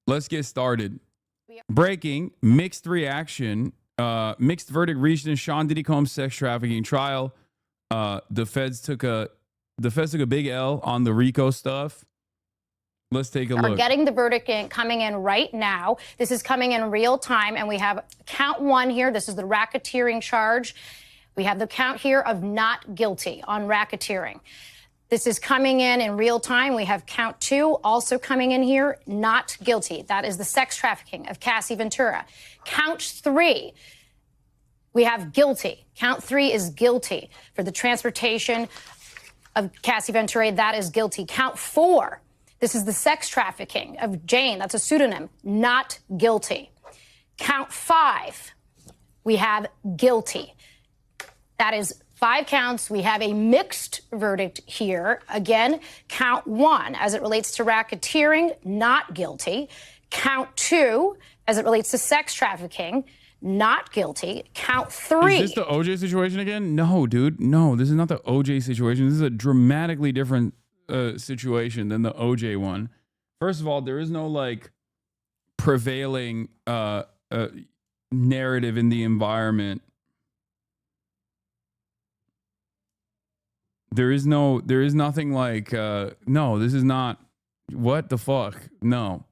Let's get started. Breaking, mixed reaction, mixed verdict reached in Sean Diddy Combs sex trafficking trial. The feds took a big L on the RICO stuff. Let's take a look. Are getting the verdict coming in right now. This is coming in real time, and we have count one here. This is the racketeering charge. We have the count here of not guilty on racketeering. This is coming in real time. We have count two also coming in here, not guilty. That is the sex trafficking of Cassie Ventura. Count three, we have guilty. Count three is guilty for the transportation of Cassie Ventura. That is guilty. Count four, this is the sex trafficking of Jane. That's a pseudonym. Not guilty. Count five, we have guilty. That is 5 counts. We have a mixed verdict here. Again, count one, as it relates to racketeering, not guilty. Count two, as it relates to sex trafficking, not guilty. Count three. Is this the OJ situation again? No, dude. No, this is not the OJ situation. This is a dramatically different situation than the OJ one. First of all, there is no like prevailing narrative in the environment. There is nothing like, no, this is not, what the fuck? No.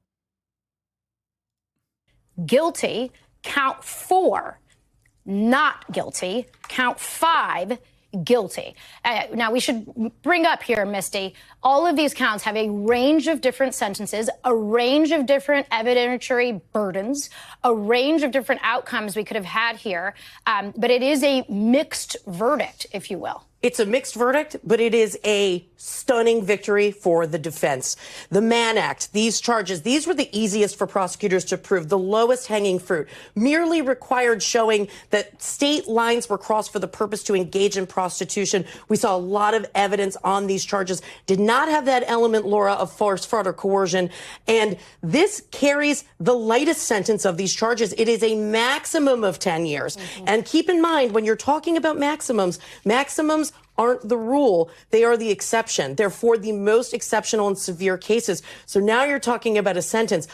Guilty. Count four, not guilty. Count five, guilty. Now, we should bring up here, Misty, all of these counts have a range of different sentences, a range of different evidentiary burdens, a range of different outcomes we could have had here. But it is a mixed verdict, if you will. It's a mixed verdict, but it is a stunning victory for the defense. The Mann Act, these charges, these were the easiest for prosecutors to prove, the lowest hanging fruit, merely required showing that state lines were crossed for the purpose to engage in prostitution. We saw a lot of evidence on these charges, did not have that element, Laura, of force, fraud, or coercion. And this carries the lightest sentence of these charges. It is a maximum of 10 years. And keep in mind, when you're talking about maximums aren't the rule. They are the exception. They're for the most exceptional and severe cases. So now you're talking about a sentence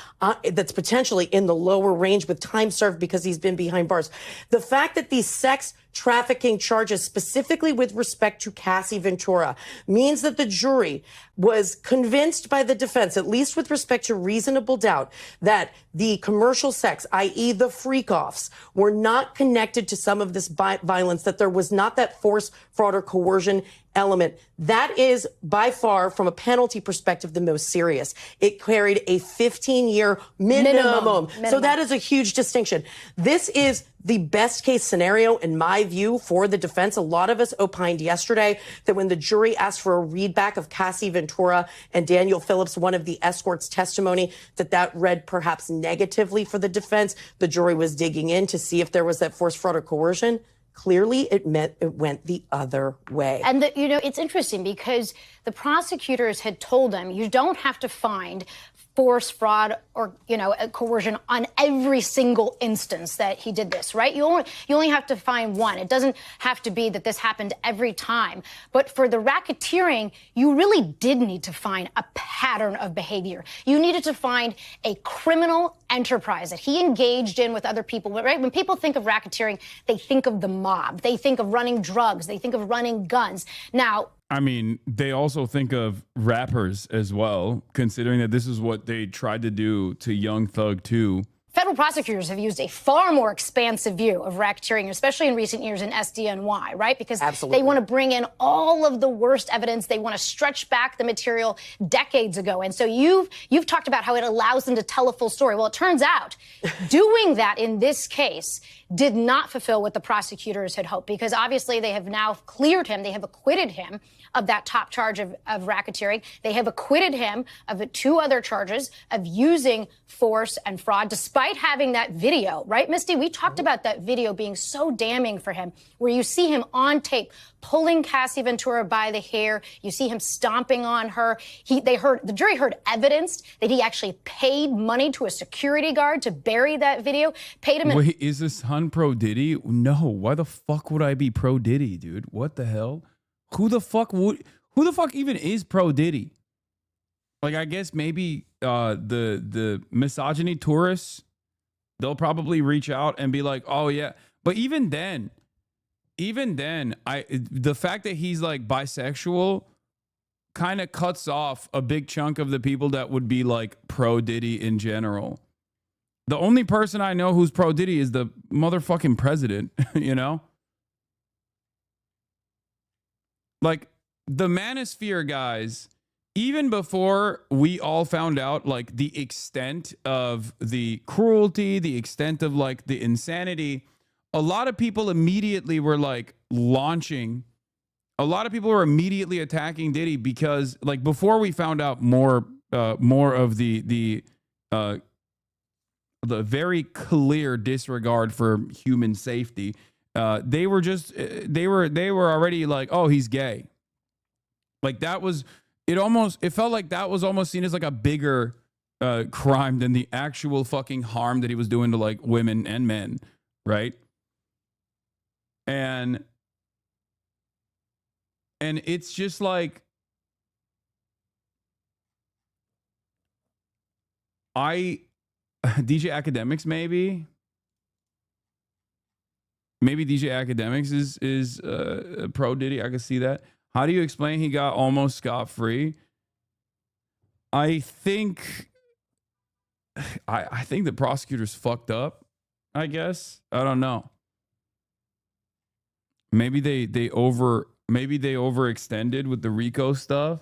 that's potentially in the lower range with time served because he's been behind bars. The fact that these sex trafficking charges, specifically with respect to Cassie Ventura, means that the jury was convinced by the defense, at least with respect to reasonable doubt, that the commercial sex, i.e. the freak-offs, were not connected to some of this violence, that there was not that force, fraud, or coercion element. That is by far, from a penalty perspective, the most serious. It carried a 15-year minimum. So that is a huge distinction. This is the best case scenario, in my view, for the defense. A lot of us opined yesterday that when the jury asked for a readback of Cassie Ventura and Daniel Phillips, one of the escorts' testimony, that read perhaps negatively for the defense. The jury was digging in to see if there was that force, fraud, or coercion. Clearly, it went the other way. And, it's interesting because the prosecutors had told them you don't have to find force, fraud, or, coercion on every single instance that he did this, right? You only have to find one. It doesn't have to be that this happened every time. But for the racketeering, you really did need to find a pattern of behavior. You needed to find a criminal enterprise that he engaged in with other people, right? When people think of racketeering, they think of the mob. They think of running drugs. They think of running guns. Now, I mean, they also think of rappers as well, considering that this is what they tried to do to Young Thug too. Federal prosecutors have used a far more expansive view of racketeering, especially in recent years in SDNY, right? Because they want to bring in all of the worst evidence. They want to stretch back the material decades ago. And so you've talked about how it allows them to tell a full story. Well, it turns out doing that in this case did not fulfill what the prosecutors had hoped, because obviously they have now cleared him. They have acquitted him of that top charge of racketeering. They have acquitted him of 2 other charges of using force and fraud, despite having that video, right, Misty? We talked about that video being so damning for him, where you see him on tape pulling Cassie Ventura by the hair. You see him stomping on her. The jury heard evidence that he actually paid money to a security guard to bury that video. Paid him. Wait, is his son pro Diddy? No. Why the fuck would I be pro Diddy, dude? What the hell? Who the fuck even is pro Diddy? Like, I guess maybe the misogyny tourists, they'll probably reach out and be like, oh yeah. But even then, the fact that he's like bisexual kind of cuts off a big chunk of the people that would be like pro Diddy in general. The only person I know who's pro Diddy is the motherfucking president, you know? Like the manosphere guys, even before we all found out like the extent of the cruelty, the extent of like the insanity, a lot of people immediately were like launching. A lot of people were immediately attacking Diddy because like before we found out more of the very clear disregard for human safety, they were already like, oh, he's gay. Like that was it felt like that was almost seen as like a bigger crime than the actual fucking harm that he was doing to like women and men, right? And it's just like DJ Academics maybe DJ Academics is pro Diddy. I can see that. How do you explain he got almost scot-free? I think the prosecutors fucked up, I guess. I don't know. Maybe they overextended with the RICO stuff.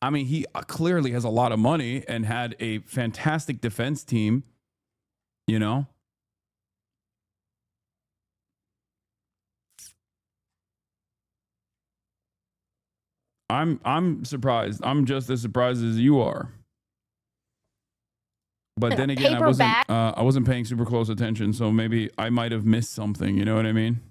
I mean, he clearly has a lot of money and had a fantastic defense team, you know? I'm surprised. I'm just as surprised as you are. But then again, I wasn't paying super close attention, so maybe I might have missed something, you know what I mean?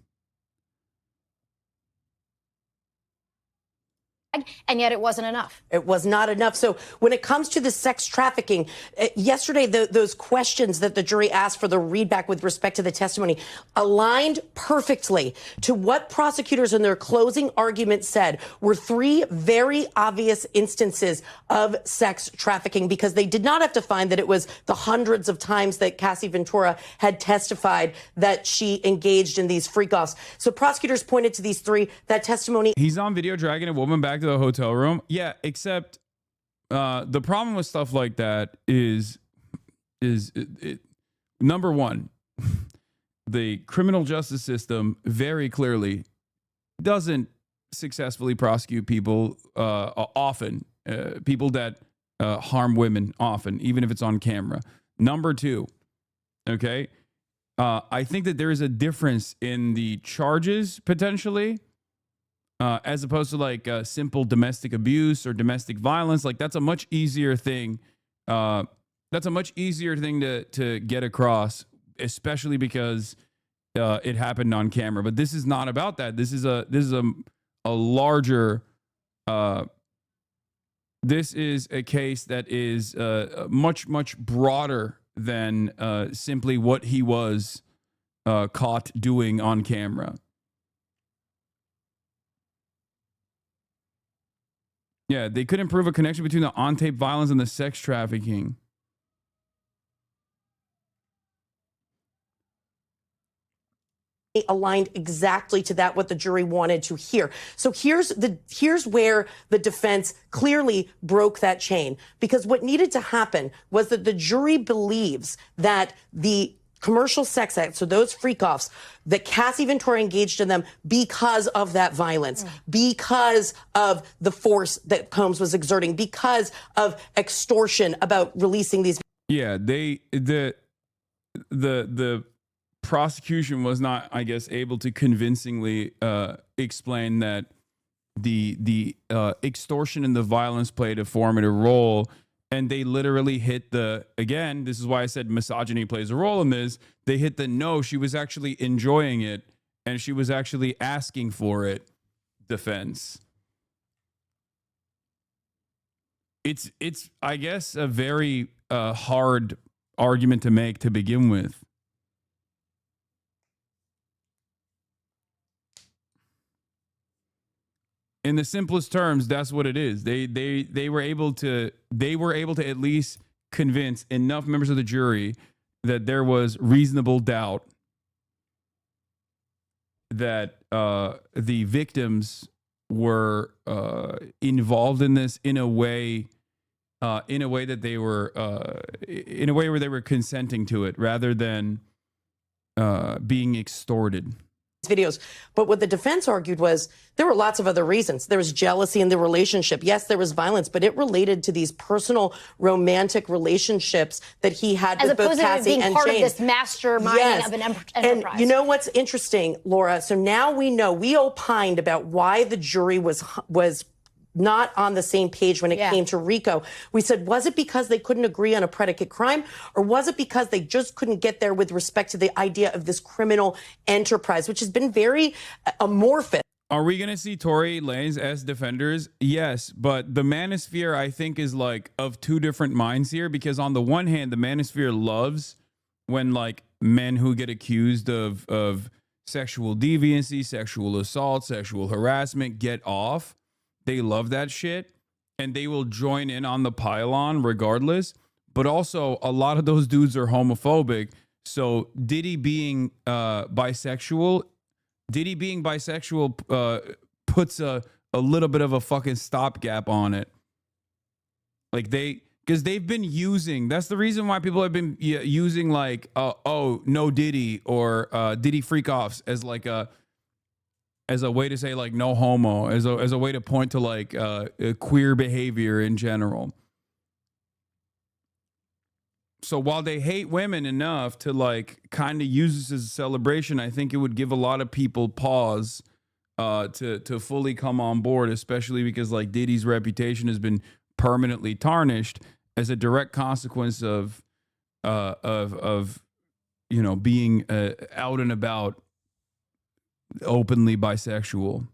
And yet it wasn't enough. It was not enough. So when it comes to the sex trafficking, yesterday, those questions that the jury asked for the readback with respect to the testimony aligned perfectly to what prosecutors in their closing argument said were three very obvious instances of sex trafficking, because they did not have to find that it was the hundreds of times that Cassie Ventura had testified that she engaged in these freak-offs. So prosecutors pointed to these three. That testimony. He's on video dragging a woman back to the hotel room. Yeah, except the problem with stuff like that is number one, the criminal justice system very clearly doesn't successfully prosecute people often, people that harm women often, even if it's on camera. Number two, okay, I think that there is a difference in the charges potentially. As opposed to like simple domestic abuse or domestic violence. Like that's a much easier thing. That's a much easier thing to get across, especially because it happened on camera. But this is not about that. This is a larger. This is a case that is much broader than simply what he was caught doing on camera. Yeah, they couldn't prove a connection between the on-tape violence and the sex trafficking. Aligned exactly to that, what the jury wanted to hear. So here's where the defense clearly broke that chain, because what needed to happen was that the jury believes that the commercial sex act, so those freak-offs, that Cassie Ventura engaged in them because of that violence, because of the force that Combs was exerting, because of extortion about releasing these. Yeah, the prosecution was not, I guess, able to convincingly explain that the extortion and the violence played a formative role. And they literally hit again, this is why I said misogyny plays a role in this. They hit no, she was actually enjoying it and she was actually asking for it defense. It's I guess, a very hard argument to make to begin with. In the simplest terms, that's what it is. They were able to at least convince enough members of the jury that there was reasonable doubt that the victims were involved in this in a way that they were in a way where they were consenting to it rather than being extorted. Videos. But what the defense argued was there were lots of other reasons. There was jealousy in the relationship. Yes, there was violence, but it related to these personal romantic relationships that he had with both Cassie and Jane. As opposed to being part of this masterminding of an enterprise. And you know what's interesting, Laura? So now we know, we opined about why the jury was not on the same page when it came to RICO. We said, was it because they couldn't agree on a predicate crime, or was it because they just couldn't get there with respect to the idea of this criminal enterprise, which has been very amorphous? Are we going to see Tory Lanez as defenders? Yes, but the manosphere, I think, is like of two different minds here, because on the one hand, the manosphere loves when like men who get accused of sexual deviancy, sexual assault, sexual harassment get off. They love that shit, and they will join in on the pylon regardless. But also, a lot of those dudes are homophobic. So Diddy being bisexual puts a little bit of a fucking stopgap on it. Like because they've been using. That's the reason why people have been using like no Diddy or Diddy freak offs as like as a way to say like no homo, as a way to point to like queer behavior in general. So while they hate women enough to like kind of use this as a celebration, I think it would give a lot of people pause to fully come on board, especially because like Diddy's reputation has been permanently tarnished as a direct consequence of you know, being out and about openly bisexual.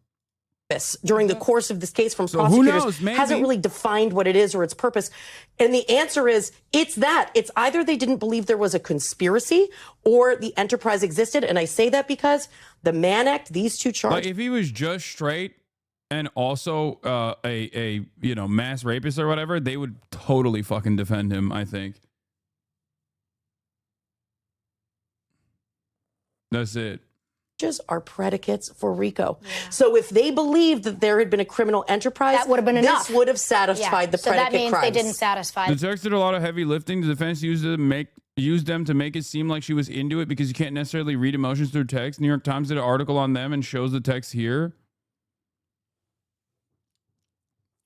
During the course of this case from So prosecutors who knows, hasn't really defined what it is or its purpose. And the answer is it's that. It's either they didn't believe there was a conspiracy or the enterprise existed. And I say that because the Mann Act, these two charges. Like if he was just straight and also a you know, mass rapist or whatever, they would totally fucking defend him, I think. That's it. Are predicates for RICO. Yeah. So if they believed that there had been a criminal enterprise, that would have been enough. This would have satisfied the predicate crimes. So that means they didn't satisfy. The text did a lot of heavy lifting. The defense used them to make it seem like she was into it because you can't necessarily read emotions through text. New York Times did an article on them and shows the text here.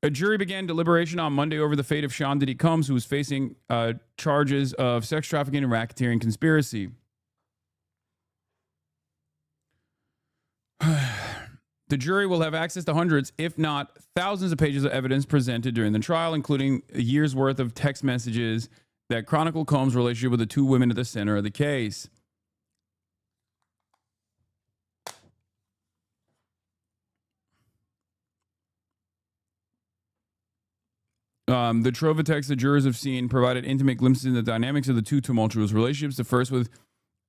A jury began deliberation on Monday over the fate of Sean Diddy Combs, who was facing charges of sex trafficking and racketeering conspiracy. The jury will have access to hundreds, if not thousands of pages of evidence presented during the trial, including a year's worth of text messages that chronicle Combs' relationship with the two women at the center of the case. The trove of texts the jurors have seen provided intimate glimpses in the dynamics of the two tumultuous relationships. The first with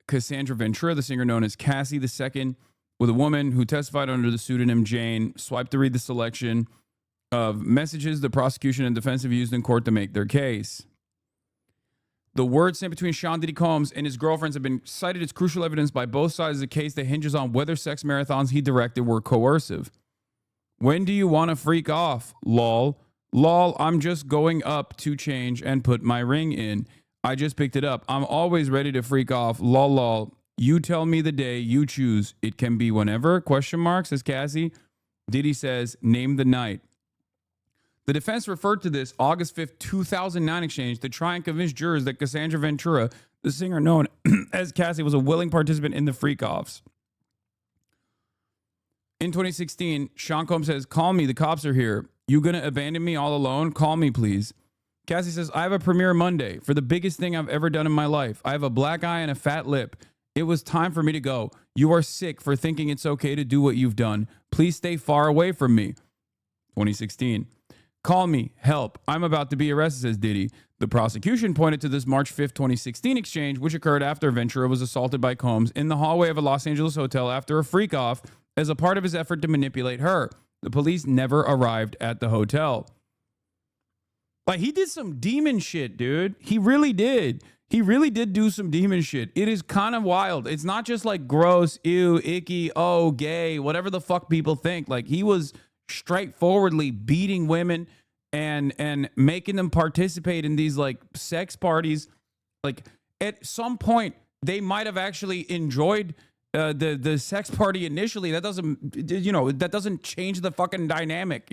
Cassandra Ventura, the singer known as Cassie. The second with a woman who testified under the pseudonym Jane. Swipe to read the selection of messages the prosecution and defense have used in court to make their case. The words sent between Sean Diddy Combs and his girlfriends have been cited as crucial evidence by both sides of the case that hinges on whether sex marathons he directed were coercive. When do you want to freak off? Lol. Lol, I'm just going up to change and put my ring in. I just picked it up. I'm always ready to freak off. Lol, lol. You tell me the day you choose. It can be whenever, ? Says Cassie. Diddy says, name the night. The defense referred to this August 5th, 2009 exchange to try and convince jurors that Cassandra Ventura, the singer known as Cassie, was a willing participant in the freak-offs. In 2016, Sean Combs says, call me, the cops are here. You gonna abandon me all alone? Call me, please. Cassie says, I have a premiere Monday for the biggest thing I've ever done in my life. I have a black eye and a fat lip. It was time for me to go. You are sick for thinking it's okay to do what you've done. Please stay far away from me. 2016. Call me. Help. I'm about to be arrested, says Diddy. The prosecution pointed to this March 5th, 2016 exchange, which occurred after Ventura was assaulted by Combs in the hallway of a Los Angeles hotel after a freak-off as a part of his effort to manipulate her. The police never arrived at the hotel. Like, he did some demon shit, dude. He really did. He really did do some demon shit. It is kind of wild. It's not just like gross, ew, icky, oh, gay, whatever the fuck people think. Like, he was straightforwardly beating women and making them participate in these like sex parties. Like, at some point, they might have actually enjoyed the sex party initially. That doesn't change the fucking dynamic.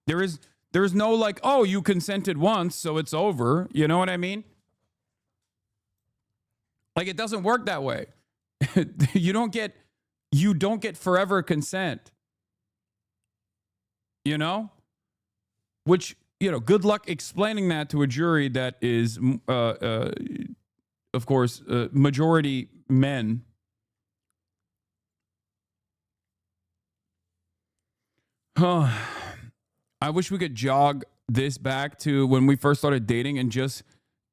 There's no like, oh, you consented once, so it's over. You know what I mean? Like, it doesn't work that way. You don't get forever consent. Which, good luck explaining that to a jury that is, of course, majority men. I wish we could jog this back to when we first started dating and just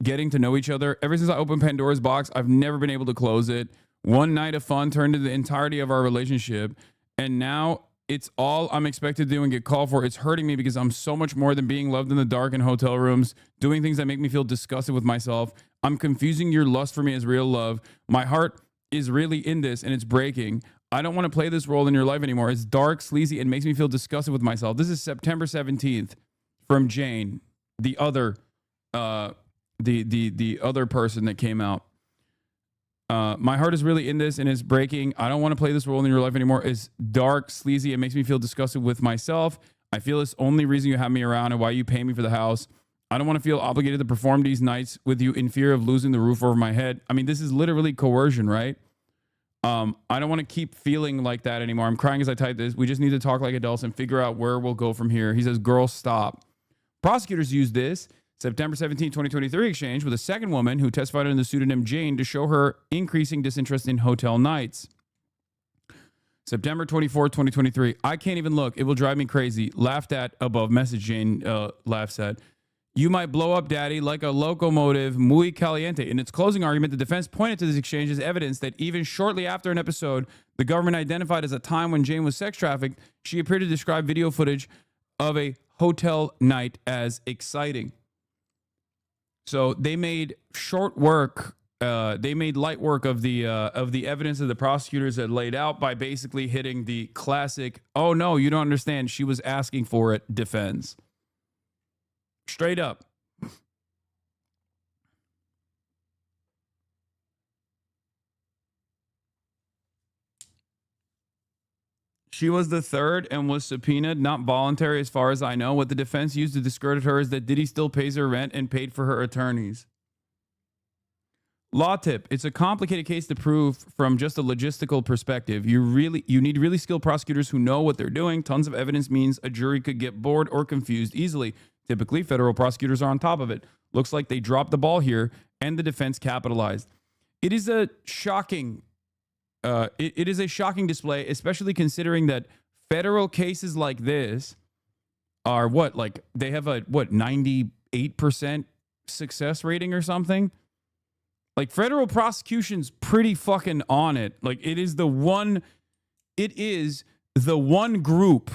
getting to know each other. Ever since I opened Pandora's box, I've never been able to close it. One night of fun turned into the entirety of our relationship. And now it's all I'm expected to do and get called for. It's hurting me because I'm so much more than being loved in the dark in hotel rooms, doing things that make me feel disgusted with myself. I'm confusing your lust for me as real love. My heart is really in this and it's breaking. I don't want to play this role in your life anymore. It's dark, sleazy, and makes me feel disgusted with myself. This is September 17th from Jane, the other the other person that came out. My heart is really in this and it's breaking. I don't want to play this role in your life anymore. It's dark, sleazy. It makes me feel disgusted with myself. I feel it's the only reason you have me around and why you pay me for the house. I don't want to feel obligated to perform these nights with you in fear of losing the roof over my head. I mean, this is literally coercion, right? I don't want to keep feeling like that anymore. I'm crying as I type this. We just need to talk like adults and figure out where we'll go from here. He says, girl, stop. Prosecutors use this September 17, 2023 exchange with a second woman who testified under the pseudonym Jane to show her increasing disinterest in hotel nights. September 24, 2023. I can't even look. It will drive me crazy. Laughed at above message Jane laughs at. You might blow up, daddy, like a locomotive muy caliente. In its closing argument, the defense pointed to this exchange as evidence that even shortly after an episode the government identified as a time when Jane was sex trafficked, she appeared to describe video footage of a hotel night as exciting. So they made short work. They made light work of the evidence that the prosecutors had laid out by basically hitting the classic, oh, no, you don't understand. She was asking for it defense. Straight up. She was the third and was subpoenaed, not voluntary as far as I know. What the defense used to discredit her is that Diddy still pays her rent and paid for her attorneys. Law tip. It's a complicated case to prove from just a logistical perspective. You need really skilled prosecutors who know what they're doing. Tons of evidence means a jury could get bored or confused easily. Typically, federal prosecutors are on top of it. Looks like they dropped the ball here and the defense capitalized. It is a shocking it is a shocking display, especially considering that federal cases like this are they have a 98% success rating or something. Like, federal prosecution's pretty fucking on it. Like, it is the one group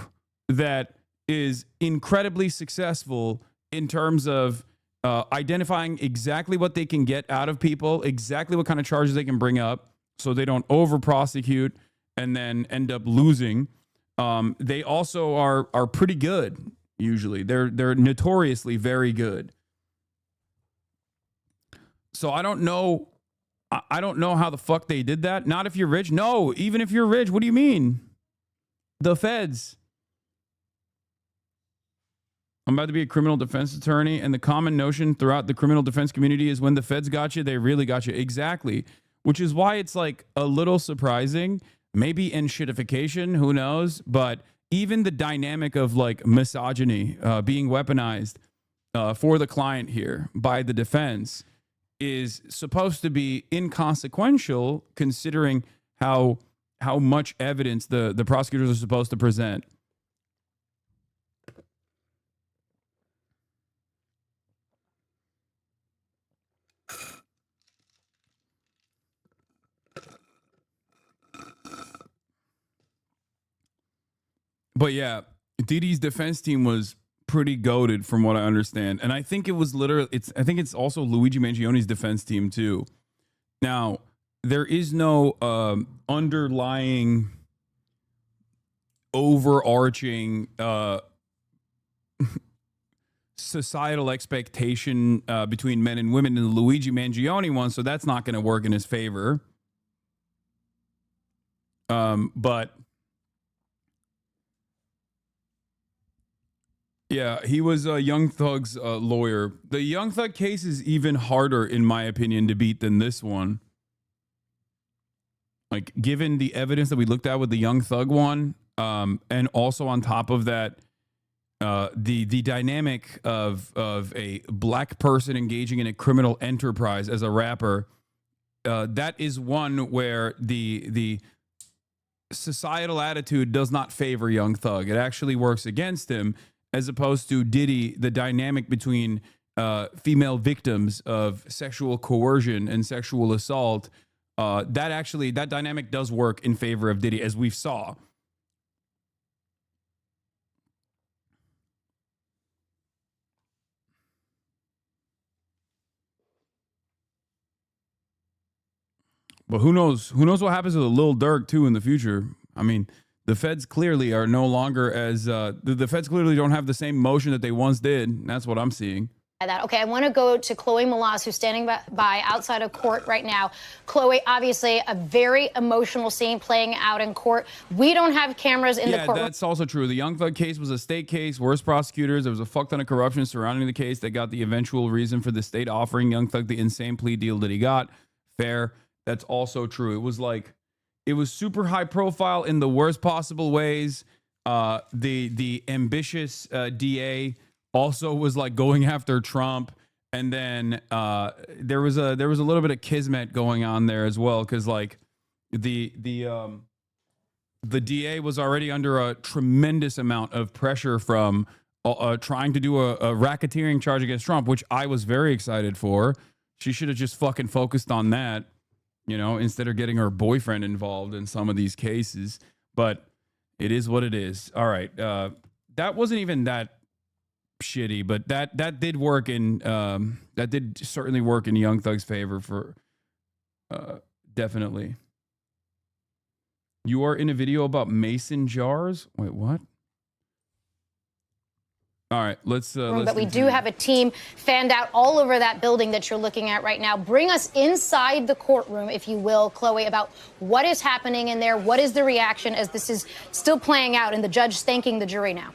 that is incredibly successful in terms of identifying exactly what they can get out of people, exactly what kind of charges they can bring up, so they don't over prosecute and then end up losing. They also are pretty good. Usually, they're notoriously very good. So I don't know. I don't know how the fuck they did that. Not if you're rich. No, even if you're rich. What do you mean? The feds. I'm about to be a criminal defense attorney, and the common notion throughout the criminal defense community is when the feds got you, they really got you. Exactly. Which is why it's like a little surprising, maybe in shitification, who knows? But even the dynamic of like misogyny being weaponized for the client here by the defense is supposed to be inconsequential, considering how much evidence the prosecutors are supposed to present. But yeah, Diddy's defense team was pretty goated from what I understand. And I think it was literally, I think it's also Luigi Mangioni's defense team too. Now, there is no underlying overarching societal expectation between men and women in the Luigi Mangione one, so that's not going to work in his favor. But yeah, he was Young Thug's lawyer. The Young Thug case is even harder, in my opinion, to beat than this one. Like, given the evidence that we looked at with the Young Thug one, and also on top of that, the dynamic of a black person engaging in a criminal enterprise as a rapper, that is one where the societal attitude does not favor Young Thug. It actually works against him, as opposed to Diddy, the dynamic between female victims of sexual coercion and sexual assault. That dynamic does work in favor of Diddy, as we saw. But who knows? Who knows what happens with Lil Durk too in the future? I mean, the feds clearly are no longer as the feds clearly don't have the same motion that they once did. That's what I'm seeing. Okay, I want to go to Chloe Malas, who's standing by outside of court right now. Chloe, obviously a very emotional scene playing out in court. We don't have cameras in the courtroom. Yeah, that's also true. The Young Thug case was a state case, worse prosecutors. There was a fuck ton of corruption surrounding the case that got the eventual reason for the state offering Young Thug the insane plea deal that he got. Fair. That's also true. It was super high profile in the worst possible ways. The ambitious DA also was like going after Trump, and then there was a little bit of kismet going on there as well, because like the DA was already under a tremendous amount of pressure from trying to do a racketeering charge against Trump, which I was very excited for. She should have just fucking focused on that, you know, instead of getting her boyfriend involved in some of these cases. But it is what it is. All right, that wasn't even that shitty, but that did work in that did certainly work in Young Thug's favor for definitely. You are in a video about mason jars? Wait, what? All right, let's but we do have a team fanned out all over that building that you're looking at right now. Bring us inside the courtroom, if you will, Chloe, about what is happening in there. What is the reaction as this is still playing out and the judge thanking the jury now?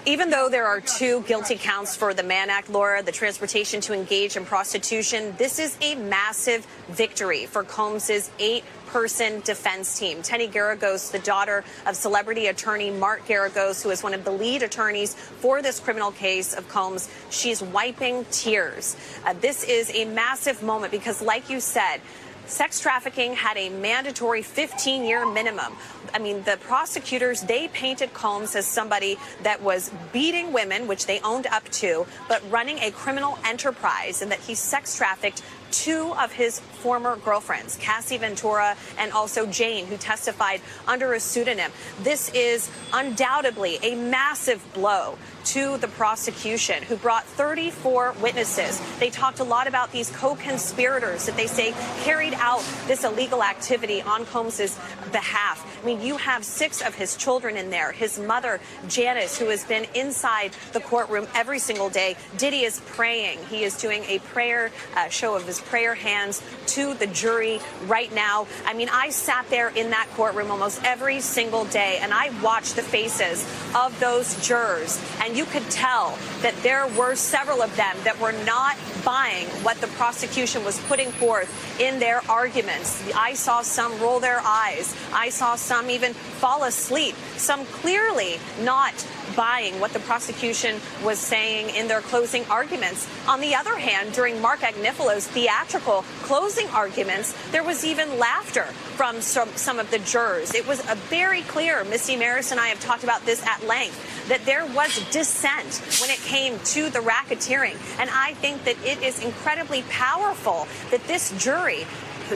Even though there are 2 guilty counts for the Mann Act, Laura, the transportation to engage in prostitution, this is a massive victory for Combs's 8-person defense team. Tenny Garagos, the daughter of celebrity attorney Mark Garagos, who is one of the lead attorneys for this criminal case of Combs, she's wiping tears. This is a massive moment because, like you said, sex trafficking had a mandatory 15-year minimum. I mean, the prosecutors, they painted Combs as somebody that was beating women, which they owned up to, but running a criminal enterprise, and that he sex trafficked 2 of his former girlfriends, Cassie Ventura and also Jane, who testified under a pseudonym. This is undoubtedly a massive blow to the prosecution, who brought 34 witnesses. They talked a lot about these co-conspirators that they say carried out this illegal activity on Combs's behalf. I mean, you have 6 of his children in there. His mother, Janice, who has been inside the courtroom every single day. Diddy is praying. He is doing a prayer show of his prayer hands to the jury right now. I mean, I sat there in that courtroom almost every single day, and I watched the faces of those jurors, and you could tell that there were several of them that were not buying what the prosecution was putting forth in their arguments. I saw some roll their eyes. I saw some even fall asleep, some clearly not buying what the prosecution was saying in their closing arguments. On the other hand, during Mark Agnifalo's theatrical closing arguments, there was even laughter from some of the jurors. It was very clear, Misty Maris and I have talked about this at length, that there was dissent when it came to the racketeering. And I think that it is incredibly powerful that this jury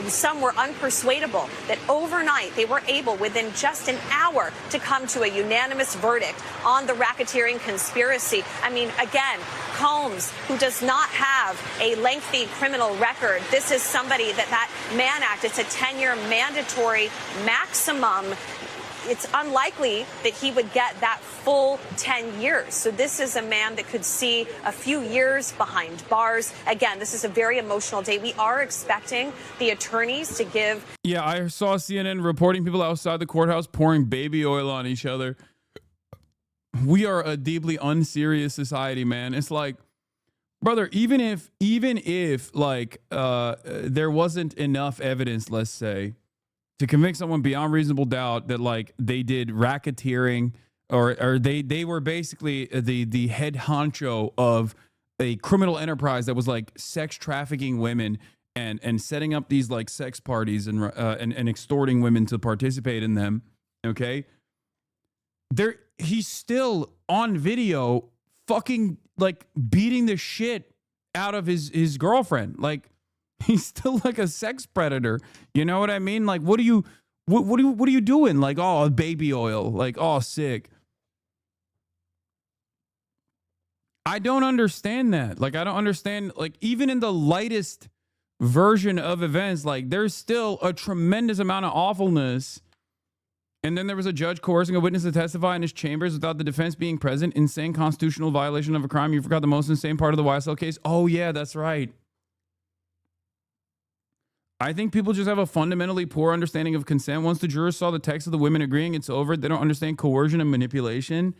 some were unpersuadable, that overnight they were able, within just an hour, to come to a unanimous verdict on the racketeering conspiracy. I mean, again, Combs, who does not have a lengthy criminal record, this is somebody that Mann Act, it's a 10-year mandatory maximum. It's unlikely that he would get that full 10 years. So this is a man that could see a few years behind bars. Again, this is a very emotional day. We are expecting the attorneys to give. Yeah, I saw CNN reporting people outside the courthouse pouring baby oil on each other. We are a deeply unserious society, man. It's like, brother, even if like there wasn't enough evidence, let's say, to convict someone beyond reasonable doubt that like they did racketeering or they were basically the head honcho of a criminal enterprise that was like sex trafficking women and setting up these like sex parties and extorting women to participate in them. Okay, he's still on video fucking like beating the shit out of his girlfriend. Like, he's still like a sex predator. You know what I mean? Like, what are you doing? Like, oh, baby oil. Like, oh, sick. I don't understand that. Like, I don't understand. Like, even in the lightest version of events, like, there's still a tremendous amount of awfulness. And then there was a judge coercing a witness to testify in his chambers without the defense being present. Insane constitutional violation of a crime. You forgot the most insane part of the YSL case. Oh, yeah, that's right. I think people just have a fundamentally poor understanding of consent. Once the jurors saw the text of the women agreeing it's over, they don't understand coercion and manipulation.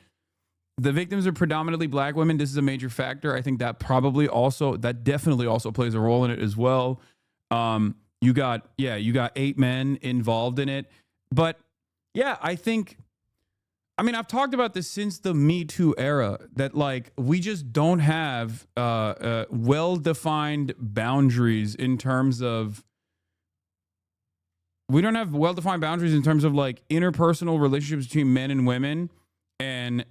The victims are predominantly black women. This is a major factor. I think that definitely also plays a role in it as well. You got 8 men involved in it. But yeah, I've talked about this since the Me Too era, that like we just don't have well-defined boundaries in terms of like interpersonal relationships between men and women and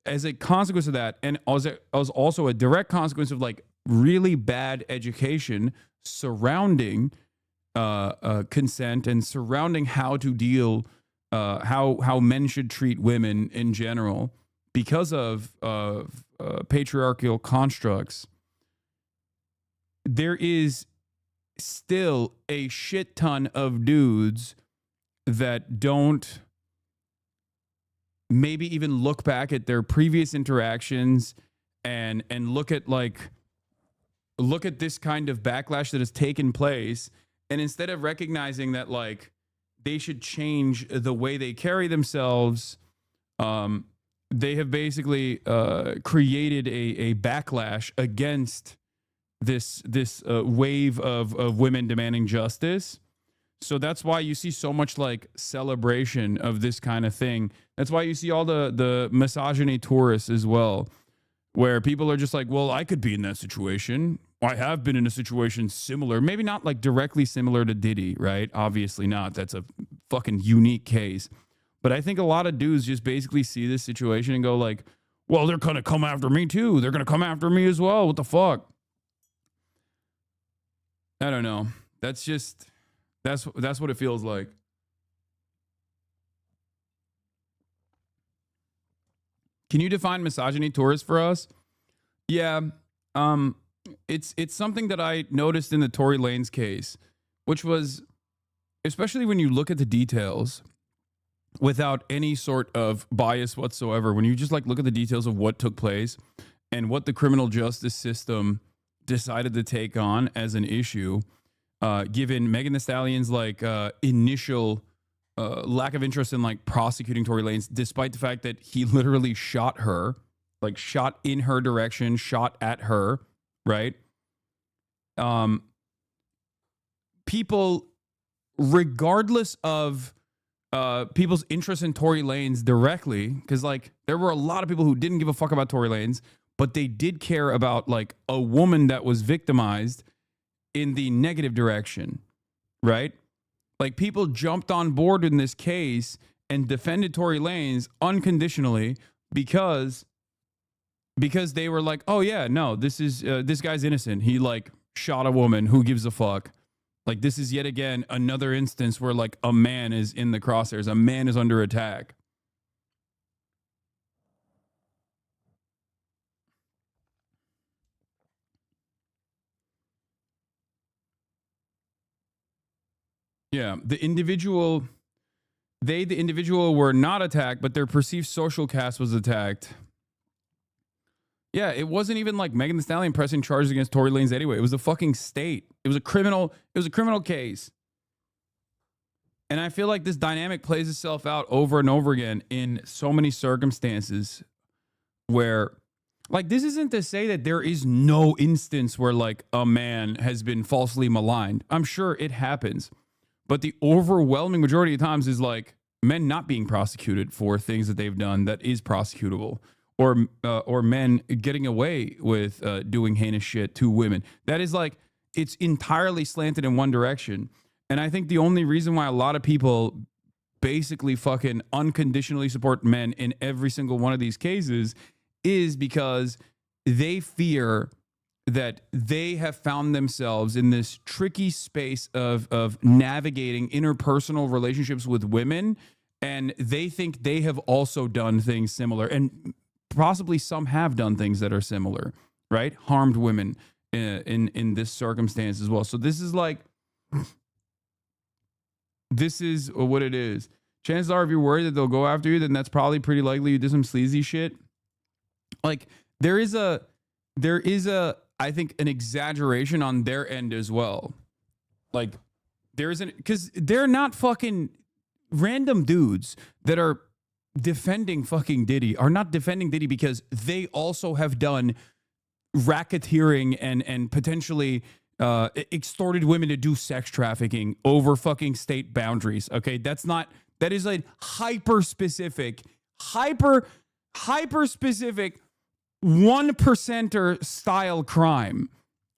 as a consequence of that, and as also a direct consequence of like really bad education surrounding consent and surrounding how to deal how men should treat women in general because of patriarchal constructs. There is still a shit ton of dudes that don't maybe even look back at their previous interactions and look at this kind of backlash that has taken place, and instead of recognizing that like they should change the way they carry themselves, they have basically created a backlash against this wave of women demanding justice. So that's why you see so much like celebration of this kind of thing. That's why you see all the misogyny tourists as well, where people are just like, well, I could be in that situation. I have been in a situation similar, maybe not like directly similar to Diddy, right? Obviously not. That's a fucking unique case. But I think a lot of dudes just basically see this situation and go like, well, they're going to come after me too. They're going to come after me as well. What the fuck? I don't know. That's what it feels like. Can you define misogyny tourist for us? Yeah. It's something that I noticed in the Tory Lanez case, which was, especially when you look at the details without any sort of bias whatsoever, when you just like look at the details of what took place and what the criminal justice system decided to take on as an issue, given Megan Thee Stallion's like initial lack of interest in like prosecuting Tory Lanez, despite the fact that he literally shot her, like shot in her direction, shot at her, right? People, regardless of people's interest in Tory Lanez directly, because like there were a lot of people who didn't give a fuck about Tory Lanez, but they did care about like a woman that was victimized in the negative direction, right? Like people jumped on board in this case and defended Tory Lanez unconditionally because because they were like, oh yeah, no, this guy's innocent. He like shot a woman. Who gives a fuck? Like, this is yet again another instance where like a man is in the crosshairs. A man is under attack. Yeah, the individual were not attacked, but their perceived social caste was attacked. Yeah, it wasn't even like Megan Thee Stallion pressing charges against Tory Lanez anyway. It was the fucking state. It was a criminal case. And I feel like this dynamic plays itself out over and over again in so many circumstances where, like, this isn't to say that there is no instance where like a man has been falsely maligned. I'm sure it happens. But the overwhelming majority of times is like men not being prosecuted for things that they've done that is prosecutable, or men getting away with doing heinous shit to women. That is like, it's entirely slanted in one direction. And I think the only reason why a lot of people basically fucking unconditionally support men in every single one of these cases is because they fear that they have found themselves in this tricky space of navigating interpersonal relationships with women, and they think they have also done things similar, and possibly some have done things that are similar, right? Harmed women in this circumstance as well. So this is like, this is what it is. Chances are, if you're worried that they'll go after you, then that's probably pretty likely you did some sleazy shit. Like, there is a I think an exaggeration on their end as well. Like, there isn't, because they're not fucking random dudes that are defending fucking Diddy, are not defending Diddy because they also have done racketeering and potentially extorted women to do sex trafficking over fucking state boundaries. Okay, that is a hyper specific 1%er style crime.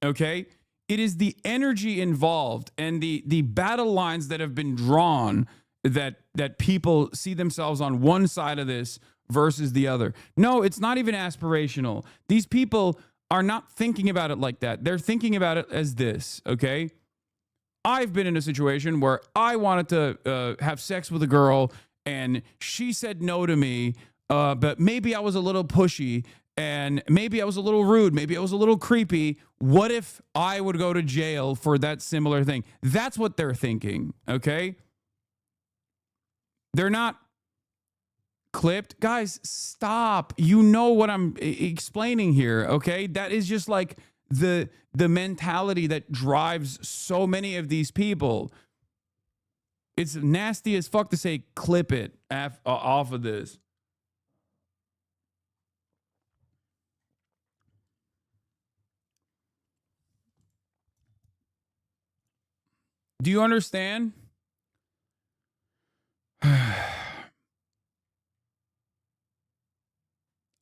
Okay, it is the energy involved and the battle lines that have been drawn that people see themselves on one side of this versus the other. No, it's not even aspirational. These people are not thinking about it like that. They're thinking about it as this. Okay, I've been in a situation where I wanted to have sex with a girl and she said no to me, but maybe I was a little pushy and maybe I was a little rude, maybe I was a little creepy. What if I would go to jail for that similar thing? That's what they're thinking, okay? They're not clipped. Guys, stop. You know what I'm explaining here, okay? That is just like the mentality that drives so many of these people. It's nasty as fuck to say clip it off of this. Do you understand?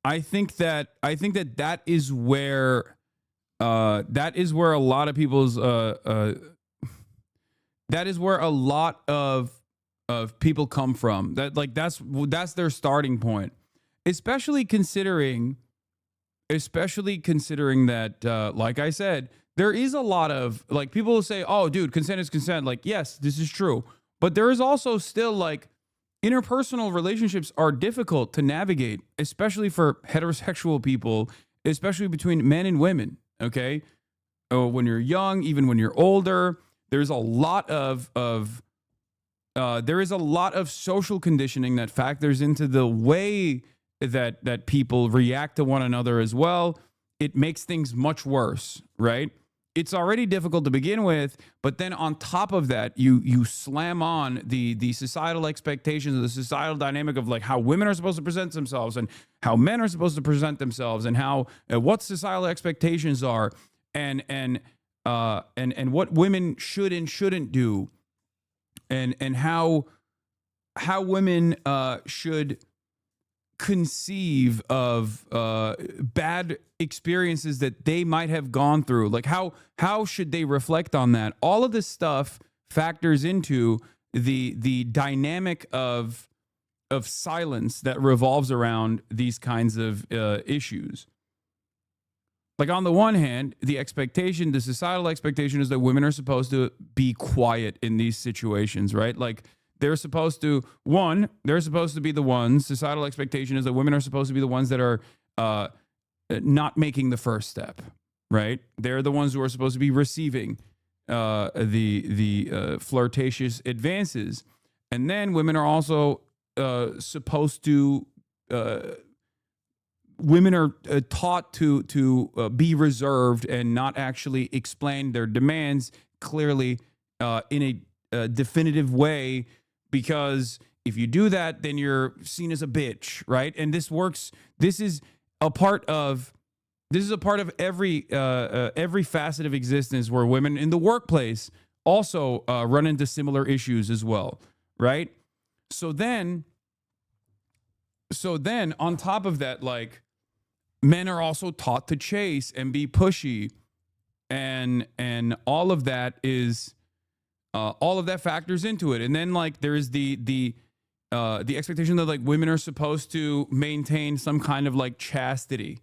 I think that is where a lot of people's that is where a lot of people come from. That's their starting point. Especially considering that like I said, there is a lot of, like, people will say, oh dude, consent is consent. Like, yes, this is true. But there is also still, like, interpersonal relationships are difficult to navigate, especially for heterosexual people, especially between men and women. Okay, when you're young, even when you're older, there's a lot of social conditioning that factors into the way that people react to one another as well. It makes things much worse, right? It's already difficult to begin with, but then on top of that, you slam on the societal expectations, the societal dynamic of like how women are supposed to present themselves and how men are supposed to present themselves and how what societal expectations are and what women should and shouldn't do and how women should conceive of bad experiences that they might have gone through. Like how should they reflect on that? All of this stuff factors into the dynamic of silence that revolves around these kinds of issues. Like on the one hand, the expectation, the societal expectation is that women are supposed to be quiet in these situations, right? Like they're supposed to, they're supposed to be the ones, societal expectation is that women are supposed to be the ones that are not making the first step, right? They're the ones who are supposed to be receiving the flirtatious advances. And then women are also supposed to, women are taught to be reserved and not actually explain their demands clearly in a definitive way, because if you do that, then you're seen as a bitch, right? And this works. This is a part of every facet of existence where women in the workplace also run into similar issues as well, right? So then on top of that, like, men are also taught to chase and be pushy, and all of that is all of that factors into it. And then like there is the expectation that like women are supposed to maintain some kind of like chastity,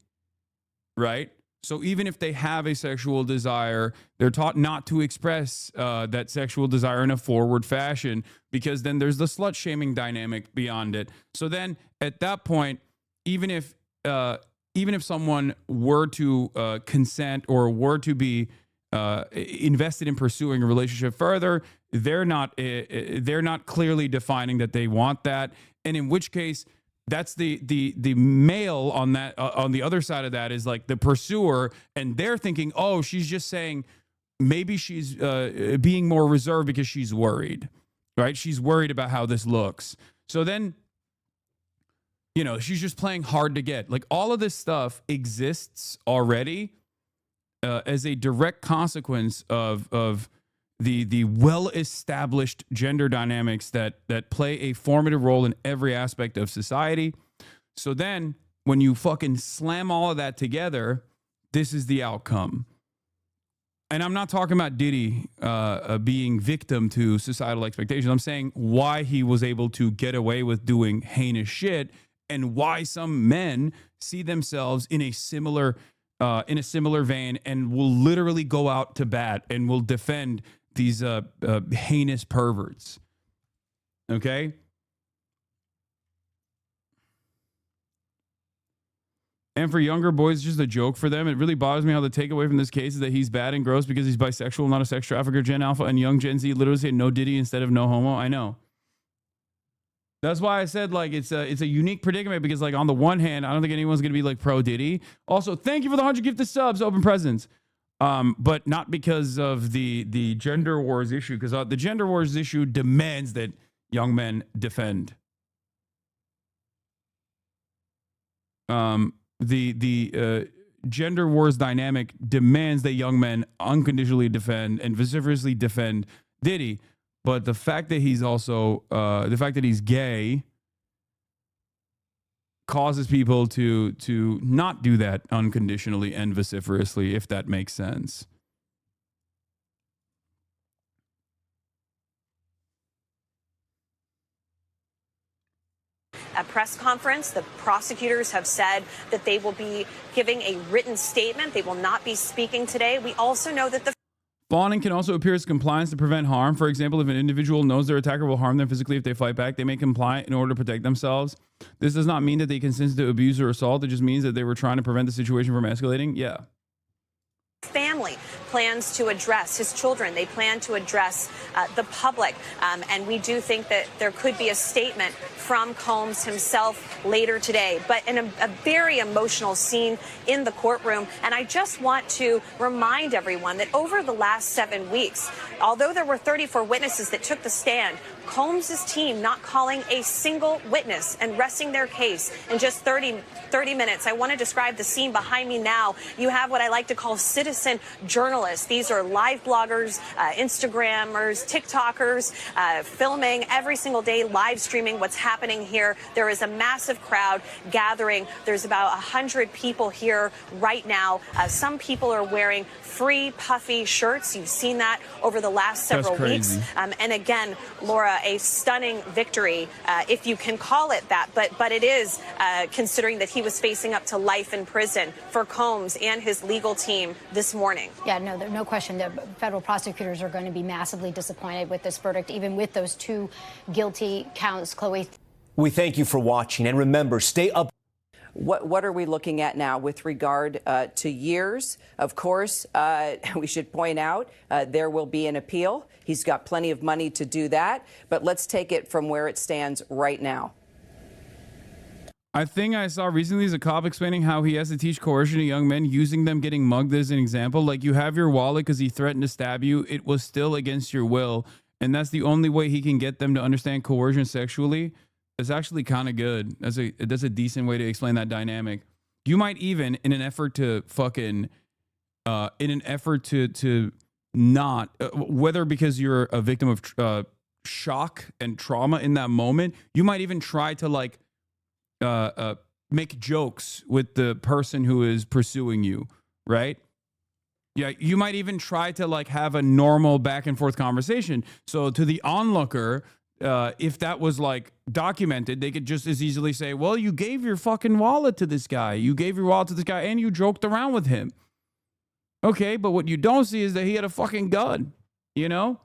right? So even if they have a sexual desire, they're taught not to express that sexual desire in a forward fashion, because then there's the slut shaming dynamic beyond it. So then at that point, even if someone were to consent or were to be invested in pursuing a relationship further, they're not clearly defining that they want that, and in which case, that's the male on that on the other side of that is like the pursuer, and they're thinking, oh, she's just saying maybe she's being more reserved because she's worried, right? She's worried about how this looks. So then, you know, she's just playing hard to get. Like all of this stuff exists already as a direct consequence of the well-established gender dynamics that play a formative role in every aspect of society. So then when you fucking slam all of that together, this is the outcome. And I'm not talking about Diddy being victim to societal expectations. I'm saying why he was able to get away with doing heinous shit, and why some men see themselves in a similar vein and will literally go out to bat and will defend these heinous perverts. Okay? And for younger boys, it's just a joke for them. It really bothers me how the takeaway from this case is that he's bad and gross because he's bisexual, not a sex trafficker. Gen Alpha and young Gen Z literally say no Diddy instead of no homo. I know. That's why I said like it's a unique predicament, because like on the one hand, I don't think anyone's gonna be like pro Diddy. Also, thank you for the 100 gifted subs, open presents. But not because of the gender wars issue, because the gender wars issue demands that young men defend. The gender wars dynamic demands that young men unconditionally defend and vociferously defend Diddy. But the fact that he's also, the fact that he's gay causes people to not do that unconditionally and vociferously, if that makes sense. A press conference, the prosecutors have said that they will be giving a written statement. They will not be speaking today. We also know that the Fawning can also appear as compliance to prevent harm. For example, if an individual knows their attacker will harm them physically if they fight back, they may comply in order to protect themselves. This does not mean that they consented to abuse or assault. It just means that they were trying to prevent the situation from escalating. Yeah. family plans to address, his children, they plan to address the public. And we do think that there could be a statement from Combs himself later today. But in a very emotional scene in the courtroom. And I just want to remind everyone that over the last 7 weeks, although there were 34 witnesses that took the stand, Combs' team not calling a single witness and resting their case in just 30 minutes. I want to describe the scene behind me now. You have what I like to call citizen journalists. These are live bloggers, Instagrammers, TikTokers, filming every single day, live streaming what's happening here. There is a massive crowd gathering. There's about 100 people here right now. Some people are wearing free puffy shirts. You've seen that over the last several weeks. And again, Laura, a stunning victory, if you can call it that. But it is, considering that he was facing up to life in prison, for Combs and his legal team this morning. Yeah, no question. The federal prosecutors are going to be massively disappointed with this verdict, even with those 2 guilty counts, Chloe. We thank you for watching, and remember, stay up. What are we looking at now with regard to years? Of course, we should point out there will be an appeal. He's got plenty of money to do that. But let's take it from where it stands right now. I think I saw recently is a cop explaining how he has to teach coercion to young men, using them getting mugged as an example. Like, you have your wallet because he threatened to stab you. It was still against your will. And that's the only way he can get them to understand coercion sexually. It's actually kind of good. That's a decent way to explain that dynamic. You might even, in an effort to not, whether because you're a victim of shock and trauma in that moment, you might even try to like make jokes with the person who is pursuing you, right? Yeah, you might even try to like have a normal back and forth conversation. So to the onlooker, if that was like documented, they could just as easily say, well, you gave your fucking wallet to this guy. You gave your wallet to this guy and you joked around with him. Okay, but what you don't see is that he had a fucking gun, you know?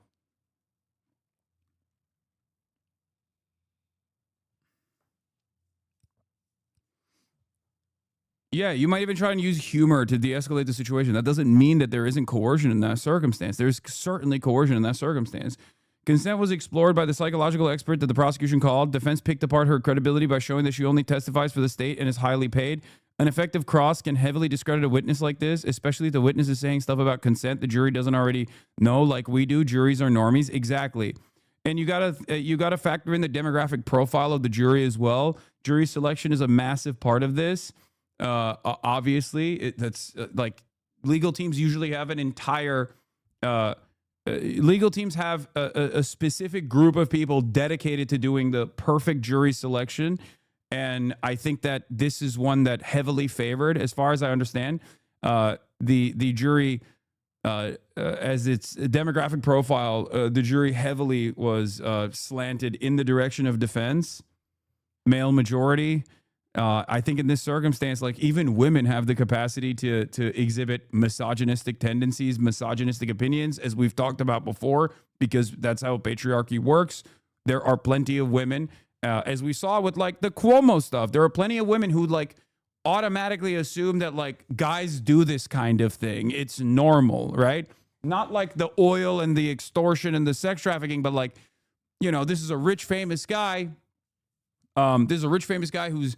Yeah, you might even try and use humor to de-escalate the situation. That doesn't mean that there isn't coercion in that circumstance. There's certainly coercion in that circumstance. Consent was explored by the psychological expert that the prosecution called. Defense picked apart her credibility by showing that she only testifies for the state and is highly paid. An effective cross can heavily discredit a witness like this, especially if the witness is saying stuff about consent the jury doesn't already know, like we do. Juries are normies. Exactly. And you gotta factor in the demographic profile of the jury as well. Jury selection is a massive part of this. Obviously, that's like legal teams usually have an entire legal teams have a specific group of people dedicated to doing the perfect jury selection. And I think that this is one that heavily favored, as far as I understand, the jury, as its demographic profile, the jury heavily was slanted in the direction of defense, male majority. I think in this circumstance, like even women have the capacity to exhibit misogynistic tendencies, misogynistic opinions, as we've talked about before, because that's how patriarchy works. There are plenty of women, as we saw with like the Cuomo stuff. There are plenty of women who like automatically assume that like guys do this kind of thing. It's normal, right? Not like the oil and the extortion and the sex trafficking, but like, you know, this is a rich, famous guy. This is a rich, famous guy who's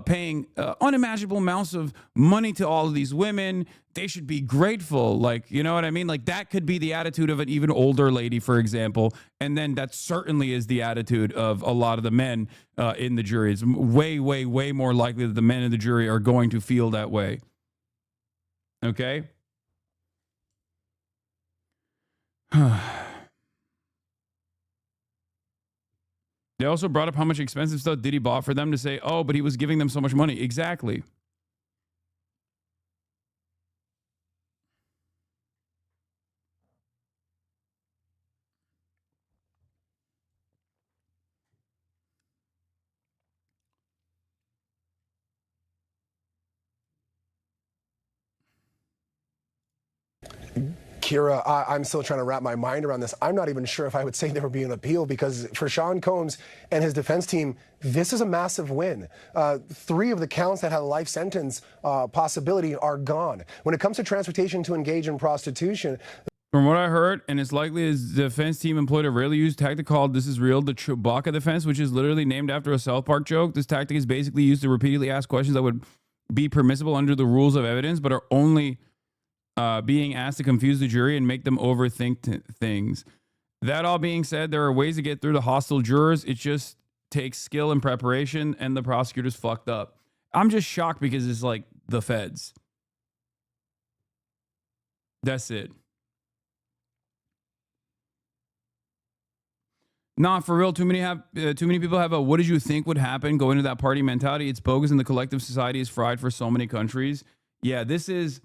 paying unimaginable amounts of money to all of these women. They should be grateful. Like, you know what I mean? Like that could be the attitude of an even older lady, for example. And then that certainly is the attitude of a lot of the men in the jury. It's way, way, way more likely that the men in the jury are going to feel that way. Okay? They also brought up how much expensive stuff Diddy bought for them to say, oh, but he was giving them so much money. Exactly. Kira, I'm still trying to wrap my mind around this. I'm not even sure if I would say there would be an appeal, because for Sean Combs and his defense team, this is a massive win. 3 of the counts that had a life sentence possibility are gone. When it comes to transportation to engage in prostitution, from what I heard, and it's likely his defense team employed a rarely used tactic called "This Is Real," the Chewbacca defense, which is literally named after a South Park joke. This tactic is basically used to repeatedly ask questions that would be permissible under the rules of evidence, but are only being asked to confuse the jury and make them overthink things. That all being said, there are ways to get through the hostile jurors. It just takes skill and preparation, and the prosecutors fucked up. I'm just shocked because it's like the feds. That's it. Nah, for real, too many people have a "what did you think would happen" go into that party mentality. It's bogus, and the collective society is fried for so many countries. Yeah, this is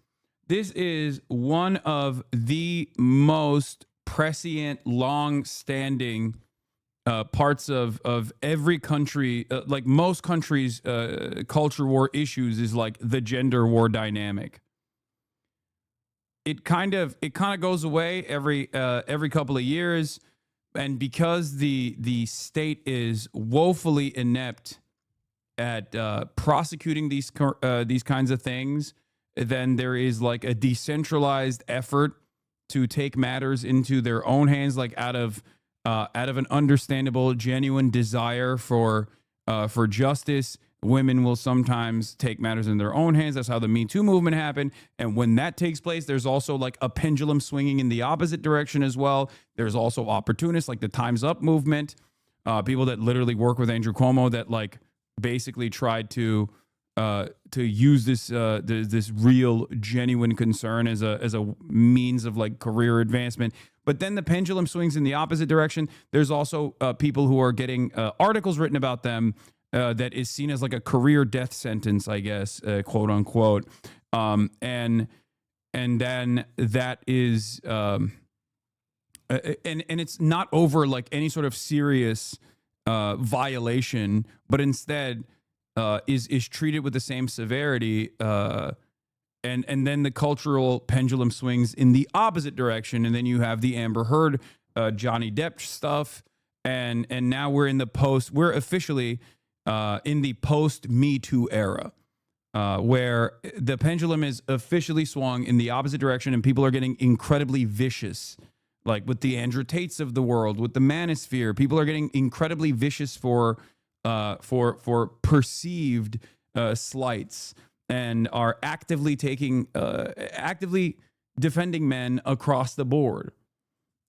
one of the most prescient, long-standing parts of every country, like most countries, culture war issues is like the gender war dynamic. It kind of goes away every couple of years, and because the state is woefully inept at prosecuting these kinds of things, then there is like a decentralized effort to take matters into their own hands, like out of an understandable, genuine desire for justice. Women will sometimes take matters in their own hands. That's how the Me Too movement happened. And when that takes place, there's also like a pendulum swinging in the opposite direction as well. There's also opportunists like the Time's Up movement, people that literally work with Andrew Cuomo that like basically tried to use this real genuine concern as a means of like career advancement. But then the pendulum swings in the opposite direction. There's also people who are getting articles written about them that is seen as like a career death sentence, I guess, quote unquote. And then that is and it's not over like any sort of serious violation, but instead is treated with the same severity. And then the cultural pendulum swings in the opposite direction, and then you have the Amber Heard, Johnny Depp stuff, and now we're officially in the post Me Too era, where the pendulum is officially swung in the opposite direction, and people are getting incredibly vicious, like with the Andrew Tates of the world, with the Manosphere. People are getting incredibly vicious for perceived slights, and are actively defending men across the board,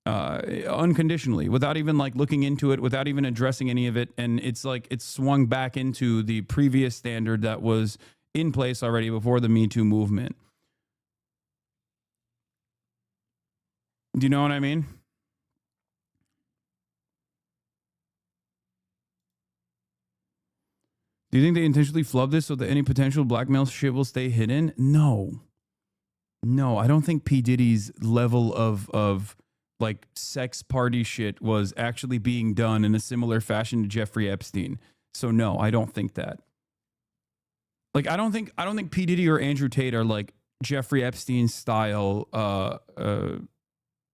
unconditionally, without even like looking into it, without even addressing any of it. And it's like it's swung back into the previous standard that was in place already before the Me Too movement. Do you know what I mean? Do you think they intentionally flubbed this so that any potential blackmail shit will stay hidden? No, I don't think P. Diddy's level of like sex party shit was actually being done in a similar fashion to Jeffrey Epstein. So no, I don't think that. Like, I don't think P. Diddy or Andrew Tate are like Jeffrey Epstein style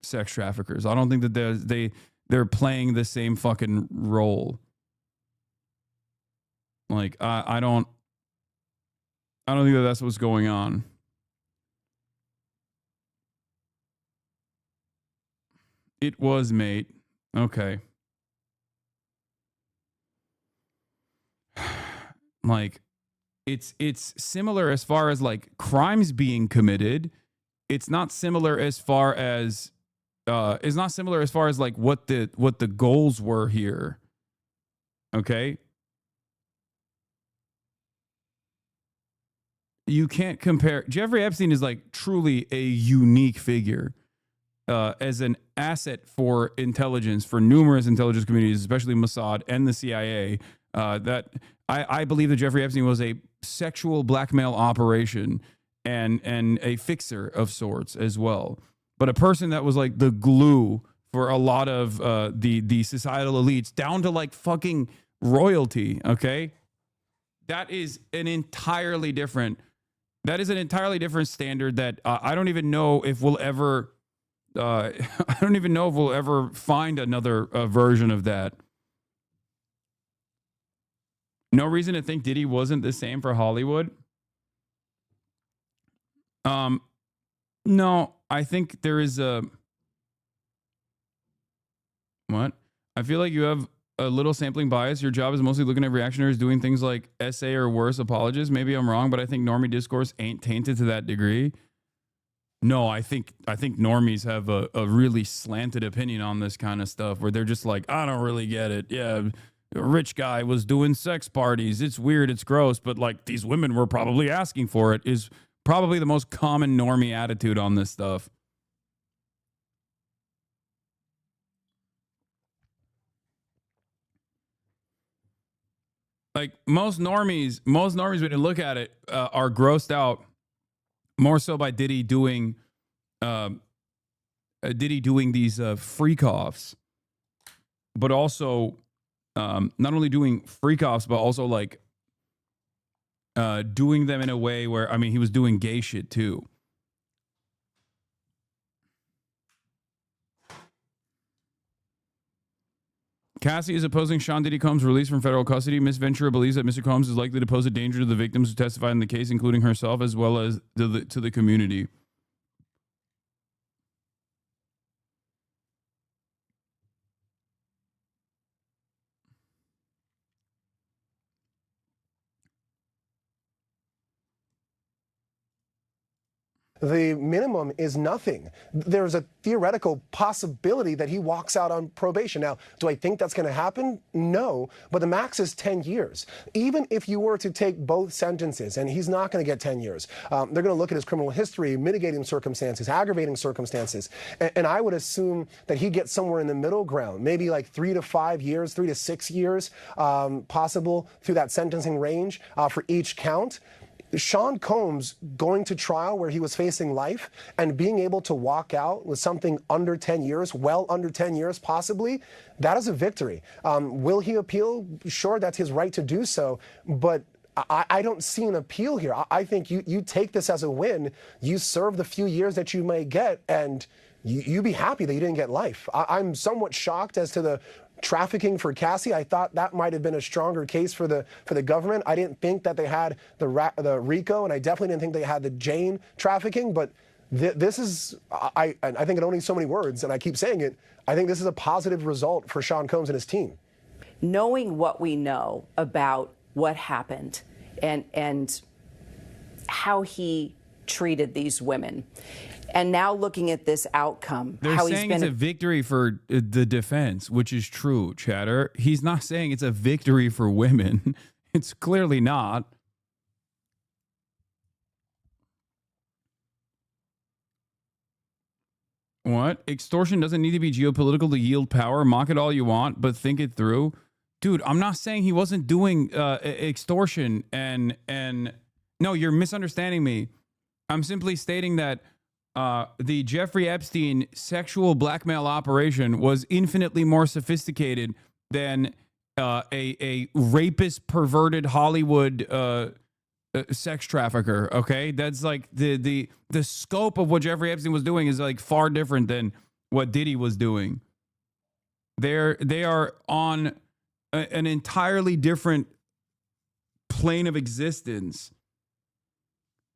sex traffickers. I don't think that they're playing the same fucking role. Like, I don't think that that's what's going on. It was, mate. Okay. Like, it's similar as far as like crimes being committed. It's not similar as far as like what the goals were here. Okay? You can't compare. Jeffrey Epstein is like truly a unique figure as an asset for intelligence, for numerous intelligence communities, especially Mossad and the CIA. That I believe that Jeffrey Epstein was a sexual blackmail operation and a fixer of sorts as well. But a person that was like the glue for a lot of the societal elites down to like fucking royalty. Okay, that is an entirely different standard that I don't even know if we'll ever. I don't even know if we'll ever find another version of that. No reason to think Diddy wasn't the same for Hollywood. No, I think there is a. What? I feel like you have a little sampling bias. Your job is mostly looking at reactionaries doing things like essay or worse apologists. Maybe I'm wrong, but I think normie discourse ain't tainted to that degree. No, I think normies have a really slanted opinion on this kind of stuff where they're just like, I don't really get it. Yeah, a rich guy was doing sex parties. It's weird. It's gross. But like these women were probably asking for it is probably the most common normie attitude on this stuff. Like most normies when you look at it are grossed out more so by Diddy doing these freak offs. but also not only doing freak offs, but also like doing them in a way where, I mean, he was doing gay shit too. Cassie is opposing Sean Diddy Combs' release from federal custody. Miss Ventura believes that Mr. Combs is likely to pose a danger to the victims who testified in the case, including herself, as well as to the community. The minimum is nothing. There's a theoretical possibility that he walks out on probation. Now, do I think that's going to happen? No, but the max is 10 years. Even if you were to take both sentences, and he's not going to get 10 years, they're going to look at his criminal history, mitigating circumstances, aggravating circumstances, and I would assume that he gets somewhere in the middle ground, maybe like 3 to 5 years, 3 to 6 years, possible through that sentencing range for each count. Sean Combs going to trial where he was facing life and being able to walk out with something under 10 years, well under 10 years possibly, that is a victory. Will he appeal? Sure, that's his right to do so, but I don't see an appeal here. I think you take this as a win, you serve the few years that you may get, and you be happy that you didn't get life. I'm somewhat shocked as to the trafficking for Cassie. I thought that might have been a stronger case for the government. I didn't think that they had the RICO, and I definitely didn't think they had the Jane trafficking. But this is, I think in only so many words, and I keep saying it, I think this is a positive result for Sean Combs and his team. Knowing what we know about what happened and how he treated these women, and now looking at this outcome, they're saying it's a victory for the defense, which is true, Chatter. He's not saying it's a victory for women. It's clearly not. What? Extortion doesn't need to be geopolitical to yield power. Mock it all you want, but think it through. Dude, I'm not saying he wasn't doing extortion and no, you're misunderstanding me. I'm simply stating that the Jeffrey Epstein sexual blackmail operation was infinitely more sophisticated than a rapist, perverted Hollywood sex trafficker. Okay, that's like the scope of what Jeffrey Epstein was doing is like far different than what Diddy was doing. They are on an entirely different plane of existence.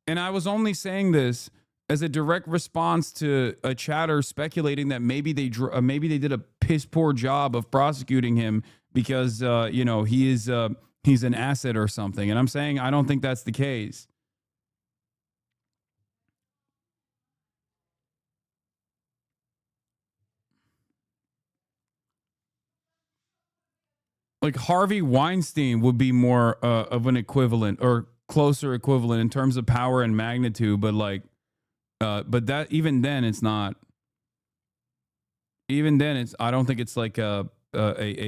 And I was only saying this as a direct response to a chatter speculating that maybe they did a piss poor job of prosecuting him because you know, he's an asset or something. And I'm saying I don't think that's the case. Like Harvey Weinstein would be more of an equivalent or closer equivalent in terms of power and magnitude, but like but that even then it's not. Even then it's I don't think it's like a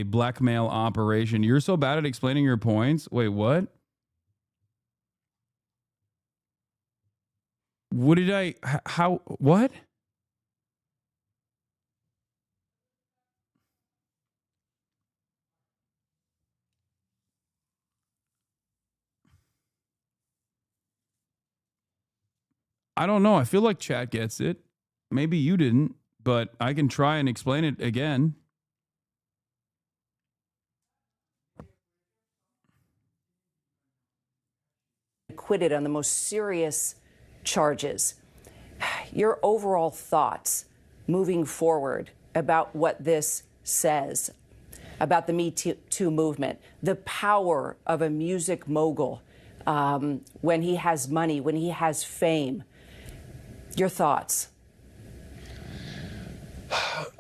blackmail operation. You're so bad at explaining your points. Wait, what? What did I how what? I don't know. I feel like chat gets it. Maybe you didn't, but I can try and explain it again. Acquitted on the most serious charges. Your overall thoughts moving forward about what this says about the Me Too movement, the power of a music mogul when he has money, when he has fame. Your thoughts?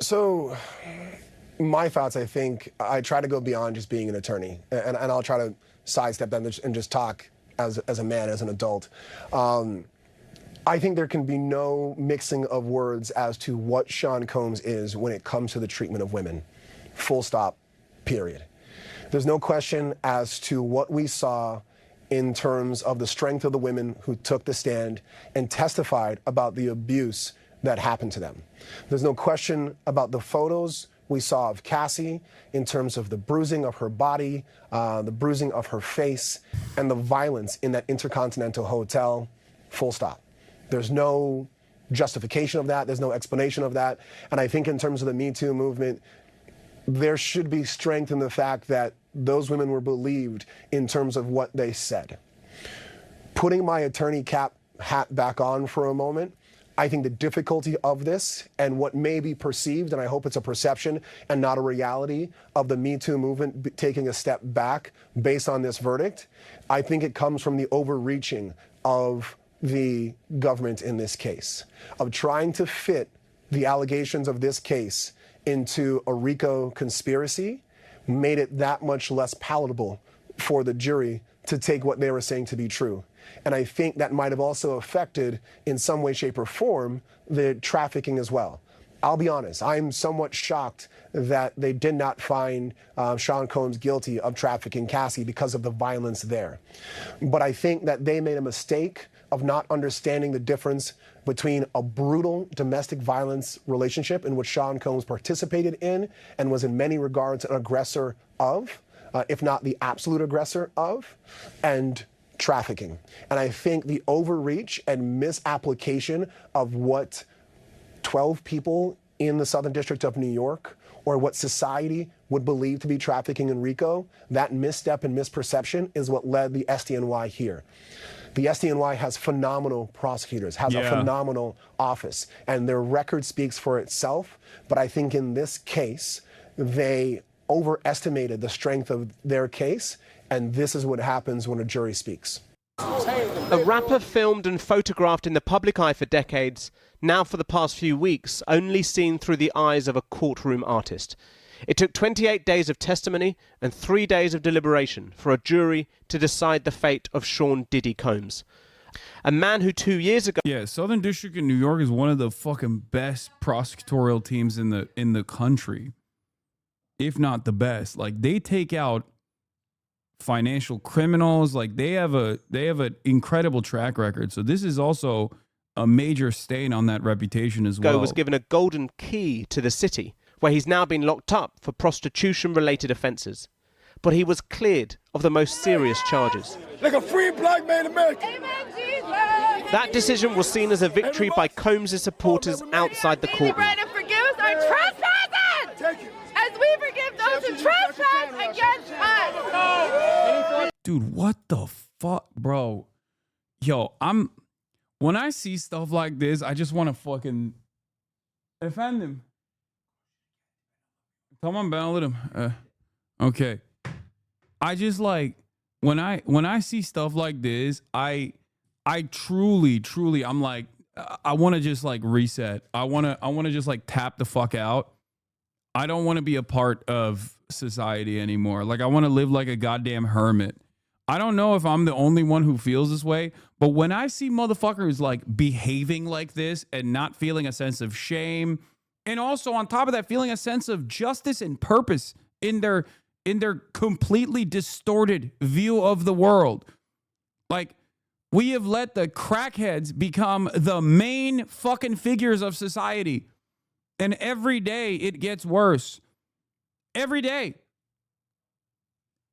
So my thoughts, I think, I try to go beyond just being an attorney, and I'll try to sidestep them and just talk as a man, as an adult. I think there can be no mixing of words as to what Sean Combs is when it comes to the treatment of women. Full stop, period. There's no question as to what we saw in terms of the strength of the women who took the stand and testified about the abuse that happened to them. There's no question about the photos we saw of Cassie in terms of the bruising of her body, the bruising of her face, and the violence in that Intercontinental Hotel, full stop. There's no justification of that. There's no explanation of that. And I think in terms of the Me Too movement, there should be strength in the fact that those women were believed in terms of what they said. Putting my attorney cap hat back on for a moment, I think the difficulty of this and what may be perceived, and I hope it's a perception and not a reality, of the Me Too movement taking a step back based on this verdict, I think it comes from the overreaching of the government in this case, of trying to fit the allegations of this case into a RICO conspiracy, made it that much less palatable for the jury to take what they were saying to be true. And I think that might have also affected, in some way, shape, or form, the trafficking as well. I'll be honest, I'm somewhat shocked that they did not find Sean Combs guilty of trafficking Cassie because of the violence there. But I think that they made a mistake of not understanding the difference between a brutal domestic violence relationship in which Sean Combs participated in and was in many regards an aggressor of, if not the absolute aggressor of, and trafficking. And I think the overreach and misapplication of what 12 people in the Southern District of New York, or what society would believe to be trafficking in RICO, that misstep and misperception is what led the SDNY here. The SDNY has phenomenal prosecutors, has a phenomenal office, and their record speaks for itself. But I think in this case, they overestimated the strength of their case, and this is what happens when a jury speaks. A rapper filmed and photographed in the public eye for decades, now for the past few weeks only seen through the eyes of a courtroom artist. It took 28 days of testimony and 3 days of deliberation for a jury to decide the fate of Sean Diddy Combs. A man who 2 years ago... Yeah, Southern District in New York is one of the fucking best prosecutorial teams in the country, if not the best. Like, they take out financial criminals. Like, they have an incredible track record. So this is also a major stain on that reputation as well. Was given a golden key to the city, where he's now been locked up for prostitution-related offences. But he was cleared of the most serious charges. Like a free black man America. Amen, Jesus. That decision was seen as a victory by Combs' supporters outside the courtroom. And forgive us our trespasses, as we forgive those who trespass against us. Dude, what the fuck, bro? Yo, when I see stuff like this, I just want to fucking defend him. Come on, Ben, let him. Okay. I just like when I see stuff like this, I truly, I'm like, I want to just like reset. I want to just like tap the fuck out. I don't want to be a part of society anymore. Like, I want to live like a goddamn hermit. I don't know if I'm the only one who feels this way, but when I see motherfuckers like behaving like this and not feeling a sense of shame, and also on top of that, feeling a sense of justice and purpose in their completely distorted view of the world. Like, we have let the crackheads become the main fucking figures of society. And every day it gets worse. Every day.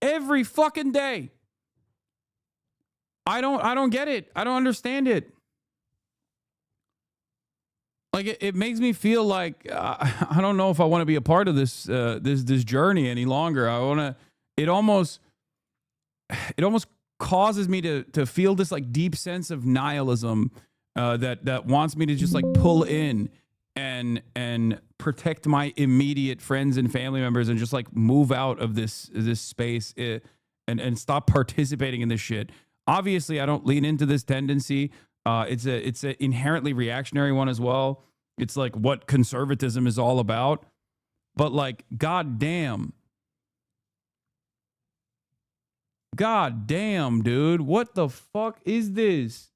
Every fucking day. I don't get it. I don't understand it. Like, it makes me feel like I don't know if I want to be a part of this this journey any longer. It almost causes me to feel this like deep sense of nihilism that wants me to just like pull in and protect my immediate friends and family members and just like move out of this space and stop participating in this shit. Obviously, I don't lean into this tendency. It's an inherently reactionary one as well. It's like what conservatism is all about. But like, goddamn, dude, what the fuck is this?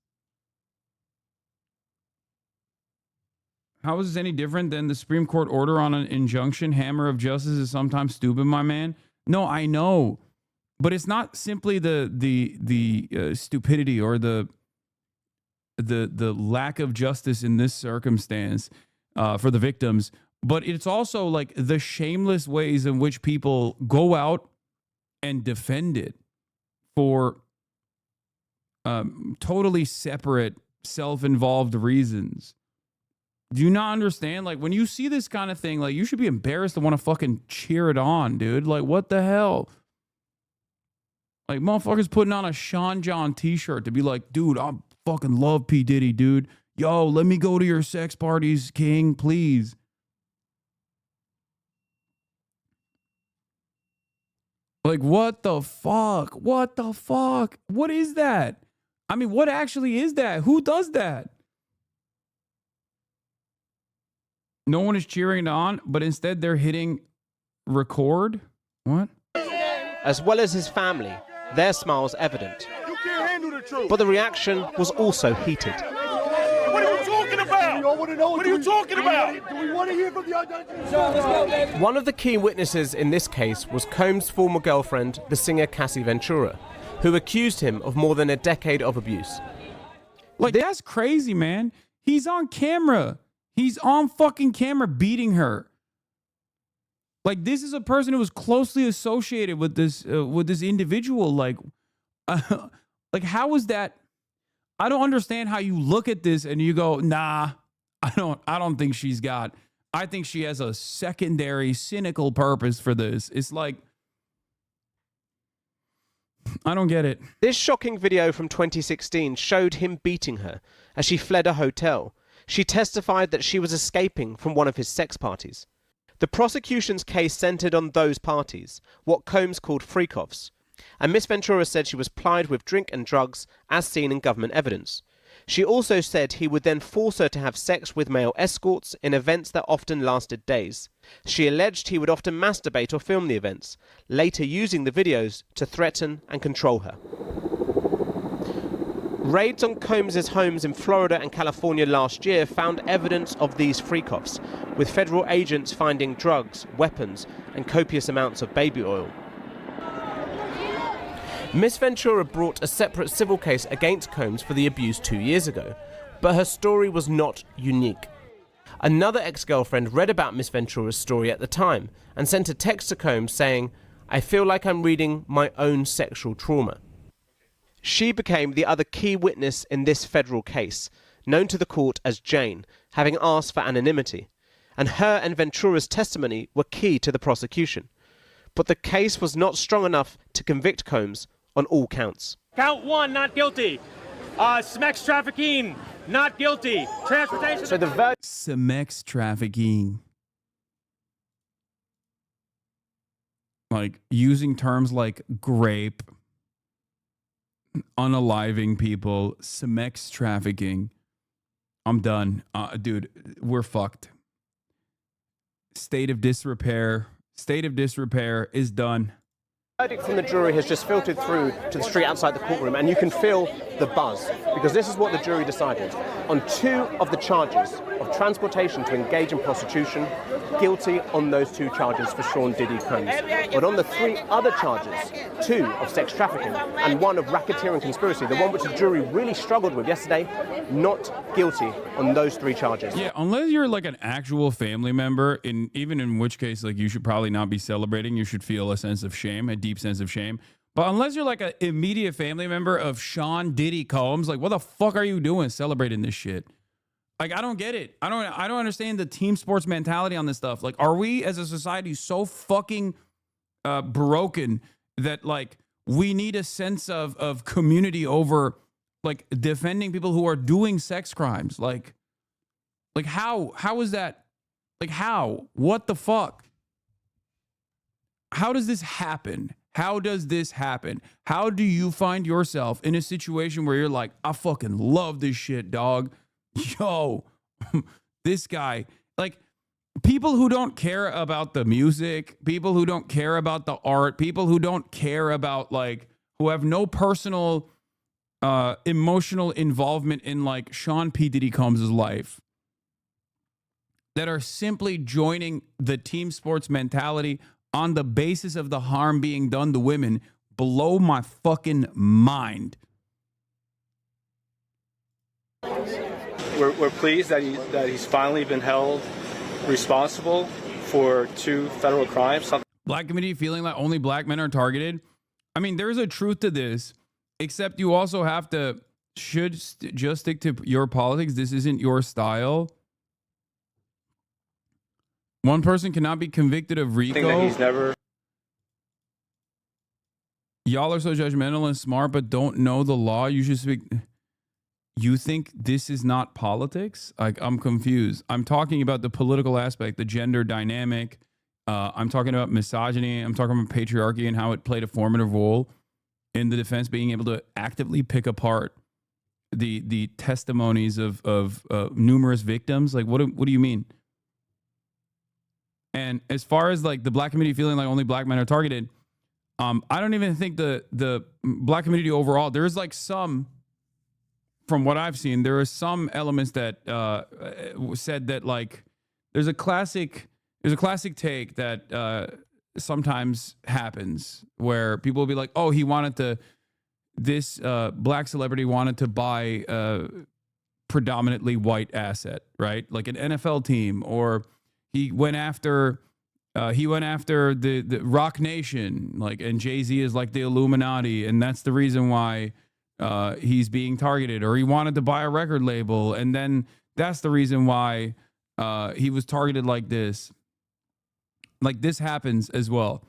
How is this any different than the Supreme Court order on an injunction? Hammer of justice is sometimes stupid, my man. No, I know, but it's not simply the stupidity or the lack of justice in this circumstance for the victims. But it's also like the shameless ways in which people go out and defend it for totally separate, self-involved reasons. Do you not understand? Like, when you see this kind of thing, like, you should be embarrassed to want to fucking cheer it on, dude. Like, what the hell? Like, motherfuckers putting on a Sean John t-shirt to be like, dude, I fucking love P. Diddy, dude. Yo, let me go to your sex parties, king, please. Like, what the fuck? What the fuck? What is that? I mean, what actually is that? Who does that? No one is cheering it on, but instead they're hitting record? What? As well as his family, their smiles evident. But the reaction was also heated. What are you talking about? What are you talking about? Do we want to hear from the One of the key witnesses in this case was Combs' former girlfriend, the singer Cassie Ventura, who accused him of more than a decade of abuse. Like, that's crazy, man. He's on camera. He's on fucking camera beating her. Like, this is a person who was closely associated with this individual. Like, like, how is that? I don't understand how you look at this and you go, nah, I don't think she's got. I think she has a secondary cynical purpose for this. It's like, I don't get it. This shocking video from 2016 showed him beating her as she fled a hotel. She testified that she was escaping from one of his sex parties. The prosecution's case centered on those parties, what Combs called freak-offs. And Miss Ventura said she was plied with drink and drugs, as seen in government evidence. She also said he would then force her to have sex with male escorts in events that often lasted days. She alleged he would often masturbate or film the events, later using the videos to threaten and control her. Raids on Combs' homes in Florida and California last year found evidence of these freak-offs, with federal agents finding drugs, weapons, and copious amounts of baby oil. Miss Ventura brought a separate civil case against Combs for the abuse 2 years ago, but her story was not unique. Another ex-girlfriend read about Miss Ventura's story at the time and sent a text to Combs saying, "I feel like I'm reading my own sexual trauma." She became the other key witness in this federal case, known to the court as Jane, having asked for anonymity, and her and Ventura's testimony were key to the prosecution. But the case was not strong enough to convict Combs on all counts. Count 1, not guilty. Sex trafficking, not guilty. Transportation. So the sex trafficking. Like, using terms like grape, unaliving people, sex trafficking. I'm done. Dude, we're fucked. State of disrepair. State of disrepair is done. The verdict from the jury has just filtered through to the street outside the courtroom, and you can feel the buzz, because this is what the jury decided. On 2 of the charges of transportation to engage in prostitution, guilty on those 2 charges for Sean Diddy Combs. But on the 3 other charges, 2 of sex trafficking and 1 of racketeering conspiracy, the one which the jury really struggled with yesterday, not guilty on those 3 charges. Yeah, unless you're like an actual family member, even in which case, like, you should probably not be celebrating. You should feel a sense of shame, a deep sense of shame. But unless you're like an immediate family member of Sean Diddy Combs, like, what the fuck are you doing celebrating this shit? Like, I don't get it. I don't understand the team sports mentality on this stuff. Like, are we as a society so fucking broken that, like, we need a sense of community over, like, defending people who are doing sex crimes? Like how is that? Like, how? What the fuck? How does this happen? How does this happen? How do you find yourself in a situation where you're like, I fucking love this shit, dog? Yo, this guy, like, people who don't care about the music, people who don't care about the art, people who don't care about, like, who have no personal emotional involvement in, like, Sean P. Diddy Combs' life, that are simply joining the team sports mentality on the basis of the harm being done to women, blow my fucking mind. We're pleased that he's finally been held responsible for 2 federal crimes. Black community feeling like only black men are targeted. I mean, there's a truth to this, except you also have to just stick to your politics. This isn't your style. One person cannot be convicted of RICO. That he's never. Y'all are so judgmental and smart, but don't know the law. You should speak. You think this is not politics? Like, I'm confused. I'm talking about the political aspect, the gender dynamic. I'm talking about misogyny. I'm talking about patriarchy and how it played a formative role in the defense being able to actively pick apart the testimonies of numerous victims. Like, what do you mean? And as far as like the black community feeling like only black men are targeted, I don't even think the black community overall, there's like some, from what I've seen, there are some elements that said that like there's a classic take that sometimes happens where people will be like, oh, this black celebrity wanted to buy a predominantly white asset, right? Like an NFL team, or he went after the Rock Nation, like, and Jay-Z is like the Illuminati, and that's the reason why he's being targeted, or he wanted to buy a record label, and then that's the reason why he was targeted like this. Like, this happens as well.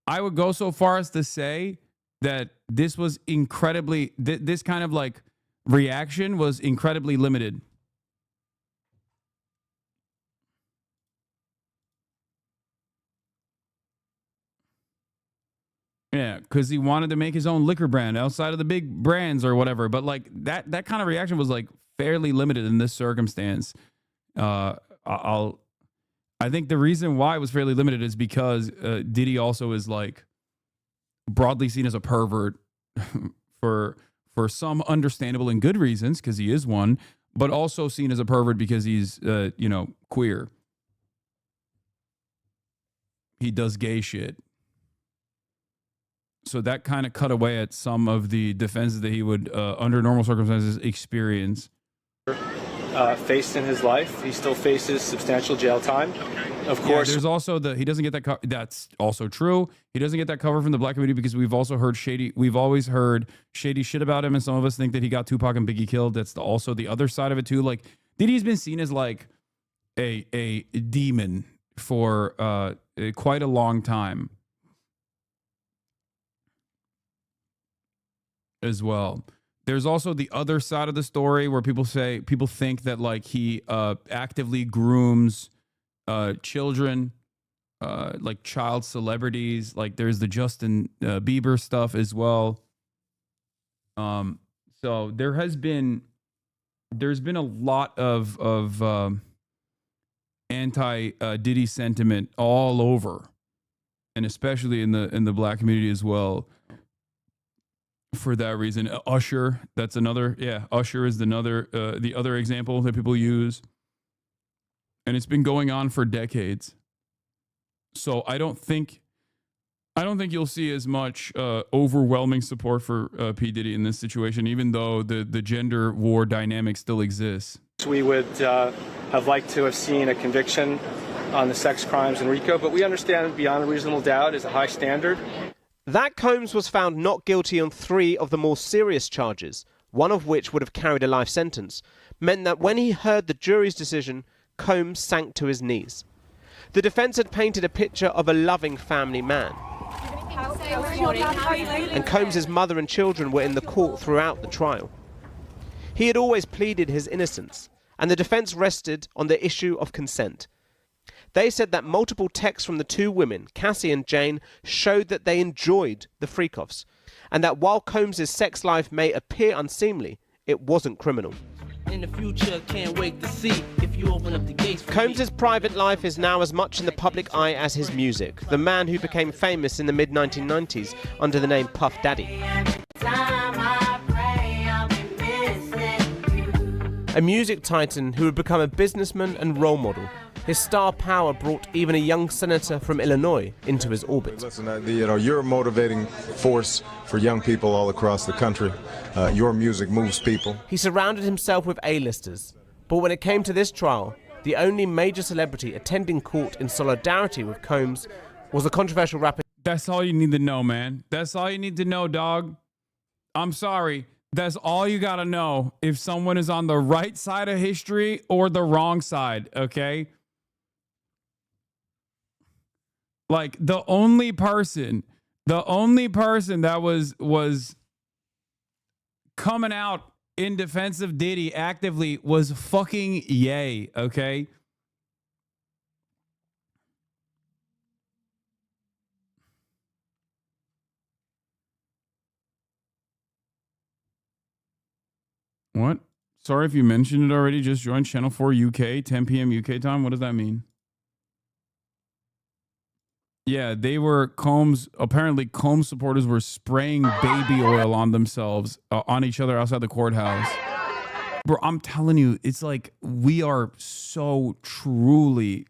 I would go so far as to say that this was incredibly, this kind of like reaction was incredibly limited. Yeah, because he wanted to make his own liquor brand outside of the big brands or whatever. But like that kind of reaction was like fairly limited in this circumstance. I think the reason why it was fairly limited is because Diddy also is like broadly seen as a pervert for some understandable and good reasons, because he is one, but also seen as a pervert because he's queer. He does gay shit. So that kind of cut away at some of the defenses that he would, under normal circumstances, experience. Faced in his life. He still faces substantial jail time. Of course. There's also he doesn't get that. That's also true. He doesn't get that cover from the black community because we've always heard shady shit about him, and some of us think that he got Tupac and Biggie killed. That's also the other side of it too. Like, Diddy's been seen as like a demon for quite a long time as well. There's also the other side of the story where people think that like he actively grooms children, like child celebrities. Like, there's the Justin Bieber stuff as well. So there's been a lot of anti Diddy sentiment all over, and especially in the black community as well. For that reason, Usher, that's another. Yeah, Usher is the other example that people use, and it's been going on for decades. So I don't think you'll see as much overwhelming support for P. Diddy in this situation, even though the gender war dynamic still exists. We would have liked to have seen a conviction on the sex crimes in RICO, but we understand beyond a reasonable doubt is a high standard. That Combs was found not guilty on 3 of the more serious charges, one of which would have carried a life sentence, meant that when he heard the jury's decision, Combs sank to his knees. The defense had painted a picture of a loving family man. And Combs' mother and children were in the court throughout the trial. He had always pleaded his innocence, and the defense rested on the issue of consent. They said that multiple texts from the 2 women, Cassie and Jane, showed that they enjoyed the freak-offs, and that while Combs' sex life may appear unseemly, it wasn't criminal. In the future, can't wait to see if you open up the gates. Combs' private life is now as much in the public eye as his music, the man who became famous in the mid-1990s under the name Puff Daddy. A music titan who would become a businessman and role model. His star power brought even a young senator from Illinois into his orbit. Listen, you're a motivating force for young people all across the country. Your music moves people. He surrounded himself with A-listers, but when it came to this trial, the only major celebrity attending court in solidarity with Combs was the controversial rapper. That's all you need to know, man. That's all you need to know, dog. I'm sorry. That's all you got to know if someone is on the right side of history or the wrong side, okay? Like, the only person that was coming out in defense of Diddy actively was fucking Ye, okay? What? Sorry if you mentioned it already. Just joined Channel 4 UK, 10 p.m. UK time. What does that mean? Yeah, they were Combs. Apparently, Combs supporters were spraying baby oil on themselves, on each other outside the courthouse. Bro, I'm telling you, it's like we are so truly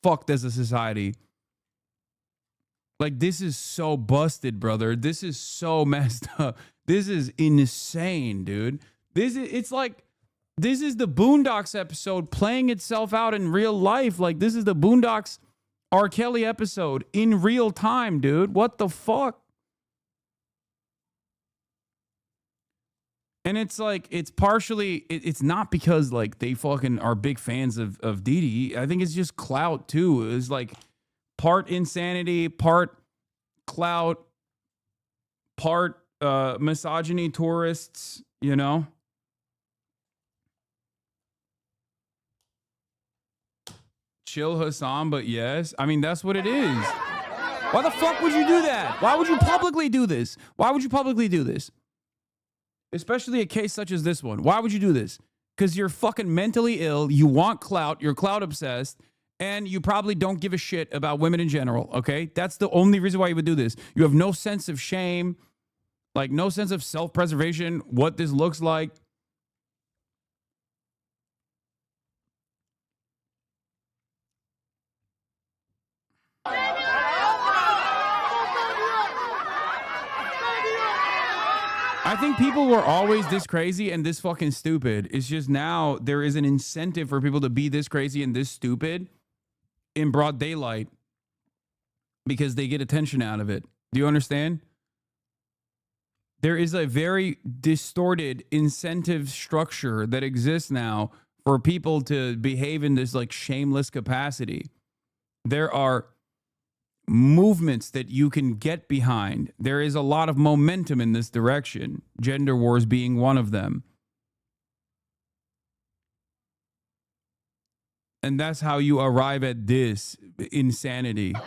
fucked as a society. Like, this is so busted, brother. This is so messed up. This is insane, dude. It's like, this is the Boondocks episode playing itself out in real life. Like, this is the Boondocks R. Kelly episode in real time, dude. What the fuck? And it's like, it's partially, it's not because like they fucking are big fans of Diddy. I think it's just clout too. It's like part insanity, part clout, part misogyny tourists, you know? Chill Hasan, but yes. I mean, that's what it is. Why the fuck would you do that? Why would you publicly do this? Why would you publicly do this? Especially a case such as this one. Why would you do this? Because you're fucking mentally ill, you want clout, you're clout obsessed, and you probably don't give a shit about women in general, okay? That's the only reason why you would do this. You have no sense of shame, like no sense of self-preservation, what this looks like. I think people were always this crazy and this fucking stupid. It's just now there is an incentive for people to be this crazy and this stupid in broad daylight because they get attention out of it. Do you understand? There is a very distorted incentive structure that exists now for people to behave in this like shameless capacity. There are movements that you can get behind. There is a lot of momentum in this direction, gender wars being one of them. And that's how you arrive at this insanity. I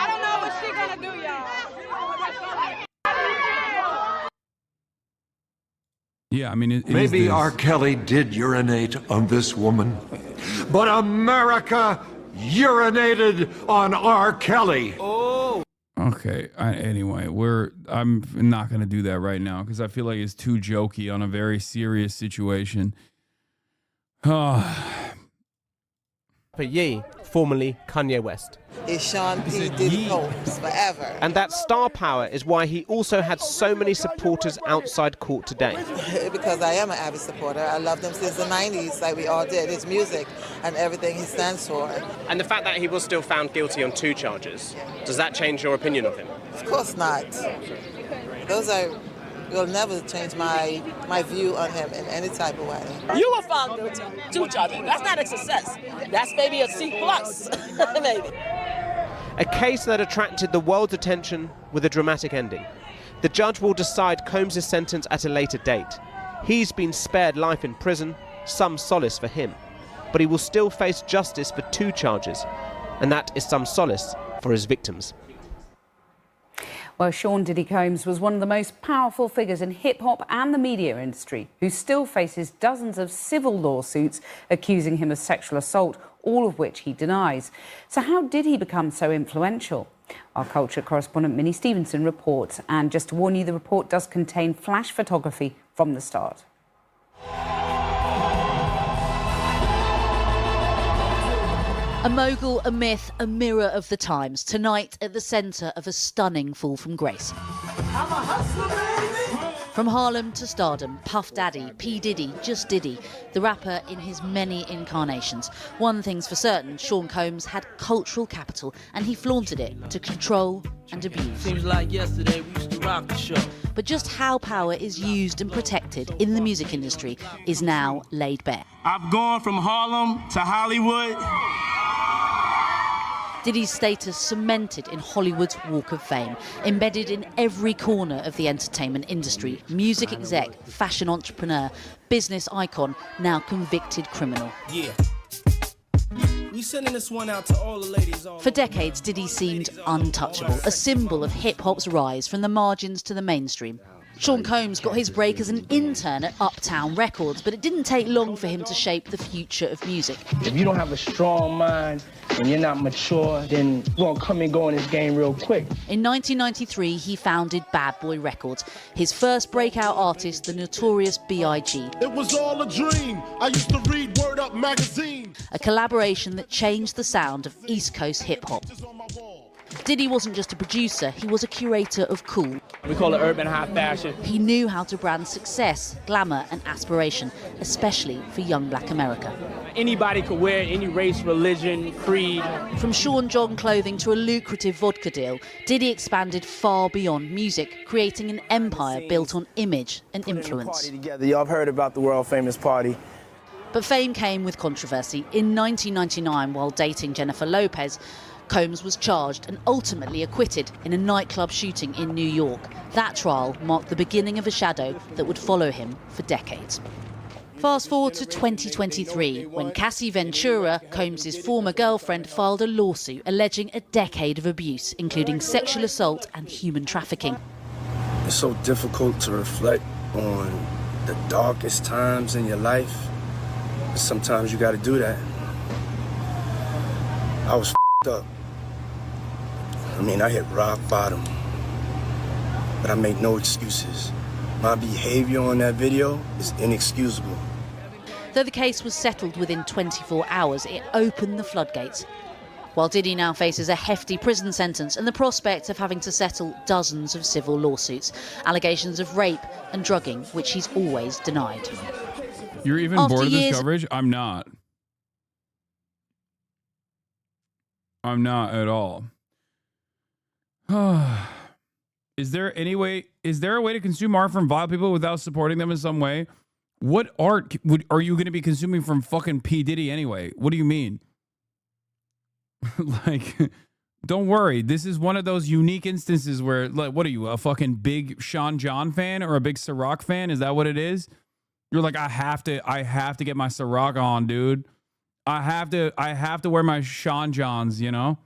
don't know what she's gonna do, y'all. Yeah, I mean, maybe R. Kelly did urinate on this woman, but America urinated on R. Kelly. Oh. Okay. Anyway, I'm not going to do that right now because I feel like it's too jokey on a very serious situation. For Ye, formerly Kanye West. Is Sean P. Diddy Combs forever. And that star power is why he also had so many supporters outside court today. Because I am an avid supporter. I loved him since the 90s, like we all did. His music and everything he stands for. And the fact that he was still found guilty on 2 charges, does that change your opinion of him? Of course not. Will never change my view on him in any type of way. You were found guilty, 2 charges. That's not a success. That's maybe a C+, maybe. A case that attracted the world's attention with a dramatic ending. The judge will decide Combs' sentence at a later date. He's been spared life in prison, some solace for him. But he will still face justice for 2 charges, and that is some solace for his victims. Well, Sean Diddy Combs was one of the most powerful figures in hip-hop and the media industry, who still faces dozens of civil lawsuits accusing him of sexual assault, all of which he denies. So how did he become so influential? Our culture correspondent Minnie Stevenson reports, and just to warn you, the report does contain flash photography from the start. A mogul, a myth, a mirror of the times. Tonight at the centre of a stunning fall from grace. From Harlem to stardom, Puff Daddy, P. Diddy, just Diddy, the rapper in his many incarnations. One thing's for certain, Sean Combs had cultural capital and he flaunted it to control and abuse. Seems like yesterday we used to rock the show. But just how power is used and protected in the music industry is now laid bare. I've gone from Harlem to Hollywood. Diddy's status cemented in Hollywood's Walk of Fame, embedded in every corner of the entertainment industry. Music exec, fashion entrepreneur, business icon, now convicted criminal. Yeah. We sending this one out to all the ladies. For decades, Diddy seemed untouchable, a symbol of hip-hop's rise from the margins to the mainstream. Sean Combs got his break as an intern at Uptown Records, but it didn't take long for him to shape the future of music. If you don't have a strong mind and you're not mature, then you're going to come and go in this game real quick. In 1993, he founded Bad Boy Records. His first breakout artist, the notorious B.I.G. It was all a dream. I used to read Word Up magazine. A collaboration that changed the sound of East Coast hip-hop. Diddy wasn't just a producer, he was a curator of cool. We call it urban high fashion. He knew how to brand success, glamour and aspiration, especially for young black America. Anybody could wear it, any race, religion, creed. From Sean John clothing to a lucrative vodka deal, Diddy expanded far beyond music, creating an empire built on image and influence. Y'all have heard about the world famous party. But fame came with controversy. In 1999, while dating Jennifer Lopez, Combs was charged and ultimately acquitted in a nightclub shooting in New York. That trial marked the beginning of a shadow that would follow him for decades. Fast forward to 2023, when Cassie Ventura, Combs' former girlfriend, filed a lawsuit alleging a decade of abuse, including sexual assault and human trafficking. It's so difficult to reflect on the darkest times in your life. Sometimes you got to do that. I was up. I mean, I hit rock bottom, but I make no excuses. My behavior on that video is inexcusable. Though the case was settled within 24 hours, it opened the floodgates. While Diddy now faces a hefty prison sentence and the prospect of having to settle dozens of civil lawsuits, allegations of rape and drugging, which he's always denied. You're even bored of this coverage? I'm not. I'm not at all. Is there a way to consume art from vile people without supporting them in some way? What art are you going to be consuming from fucking P. Diddy anyway? What do you mean? Like, don't worry. This is one of those unique instances where, like, what are you, a fucking big Sean John fan or a big Ciroc fan? Is that what it is? You're like, I have to get my Ciroc on, dude. I have to wear my Sean Johns, you know?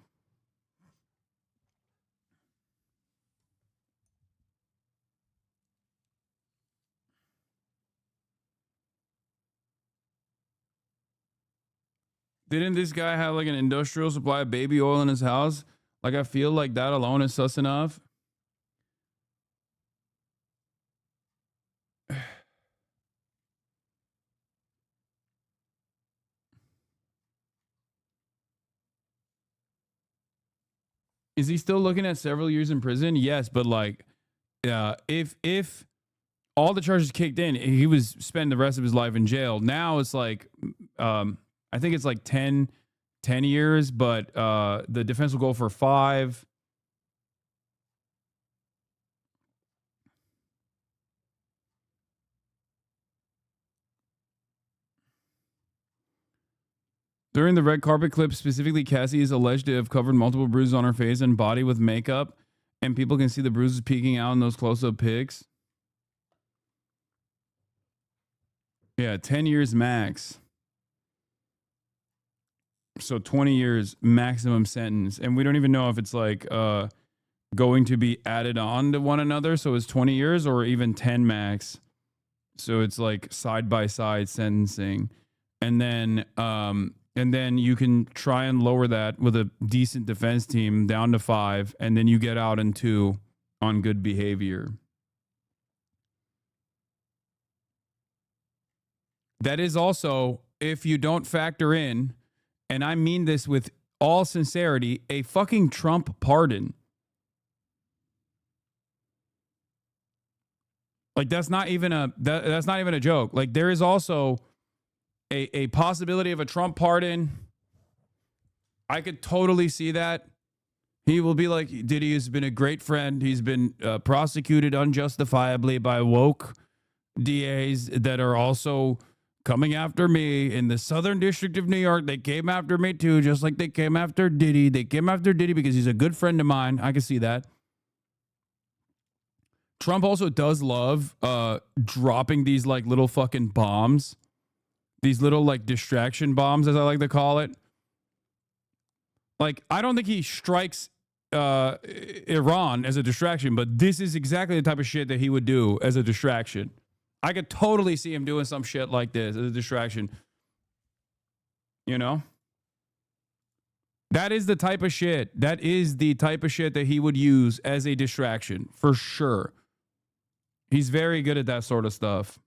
Didn't this guy have like an industrial supply of baby oil in his house? Like, I feel like that alone is sus enough. Is he still looking at several years in prison? Yes, but like, if all the charges kicked in, he was spending the rest of his life in jail. Now it's like, I think it's like 10 years, but the defense will go for 5. During the red carpet clip, specifically, Cassie is alleged to have covered multiple bruises on her face and body with makeup, and people can see the bruises peeking out in those close-up pics. Yeah, 10 years max. So 20 years maximum sentence. And we don't even know if it's like going to be added on to one another. So it's 20 years or even 10 max. So it's like side-by-side sentencing. And then you can try and lower that with a decent defense team down to 5, and then you get out in 2 on good behavior. That is also, if you don't factor in and I mean this with all sincerity, a fucking Trump pardon. Like, that's not even a joke. Like, there is also a possibility of a Trump pardon. I could totally see that. He will be like, Diddy has been a great friend. He's been prosecuted unjustifiably by woke DAs that are also coming after me in the Southern District of New York. They came after me too, just like they came after Diddy. They came after Diddy because he's a good friend of mine. I can see that. Trump also does love dropping these like little fucking bombs. These little like distraction bombs, as I like to call it. Like, I don't think he strikes Iran as a distraction, but this is exactly the type of shit that he would do as a distraction. I could totally see him doing some shit like this as a distraction. You know? That is the type of shit. That is the type of shit that he would use as a distraction, for sure. He's very good at that sort of stuff.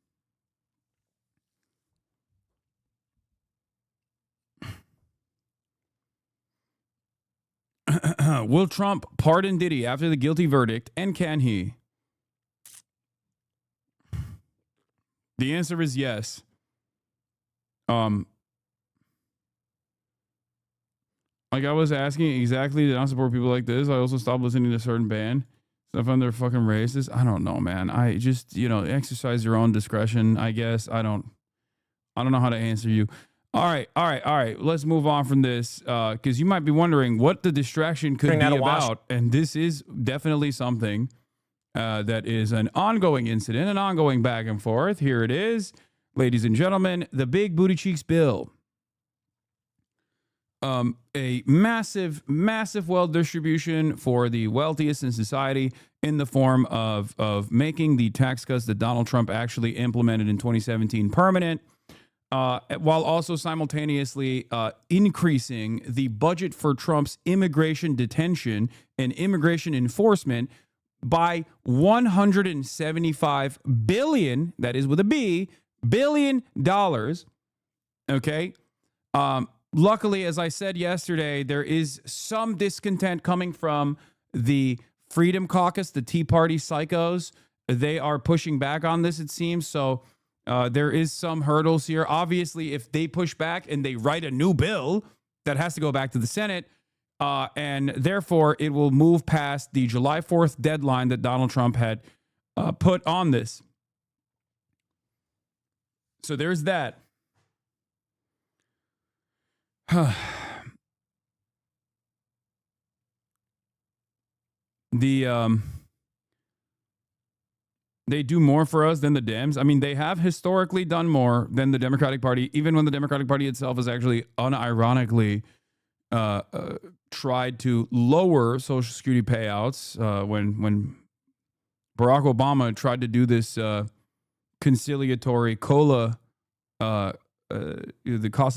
Will Trump pardon Diddy after the guilty verdict, and can he? The answer is yes. Like I was asking exactly, did I support people like this? I also stopped listening to a certain band. So I found they're fucking racist. I don't know, man. I just, exercise your own discretion, I guess. I don't know how to answer you. All right. Let's move on from this, because you might be wondering what the distraction could be about. And this is definitely something that is an ongoing incident, an ongoing back and forth. Here it is, ladies and gentlemen, the Big Booty Cheeks bill. A massive wealth distribution for the wealthiest in society in the form of making the tax cuts that Donald Trump actually implemented in 2017 permanent. While also simultaneously increasing the budget for Trump's immigration detention and immigration enforcement by $175 billion, that is with a B, $billion. Okay. Luckily, as I said yesterday, there is some discontent coming from the Freedom Caucus, the Tea Party psychos. They are pushing back on this, it seems. So there is some hurdles here. Obviously, if they push back and they write a new bill, that has to go back to the Senate. And therefore, it will move past the July 4th deadline that Donald Trump had put on this. So there's that. They do more for us than the Dems. I mean, they have historically done more than the Democratic Party, even when the Democratic Party itself has actually unironically tried to lower Social Security payouts. When Barack Obama tried to do this conciliatory COLA, the cost of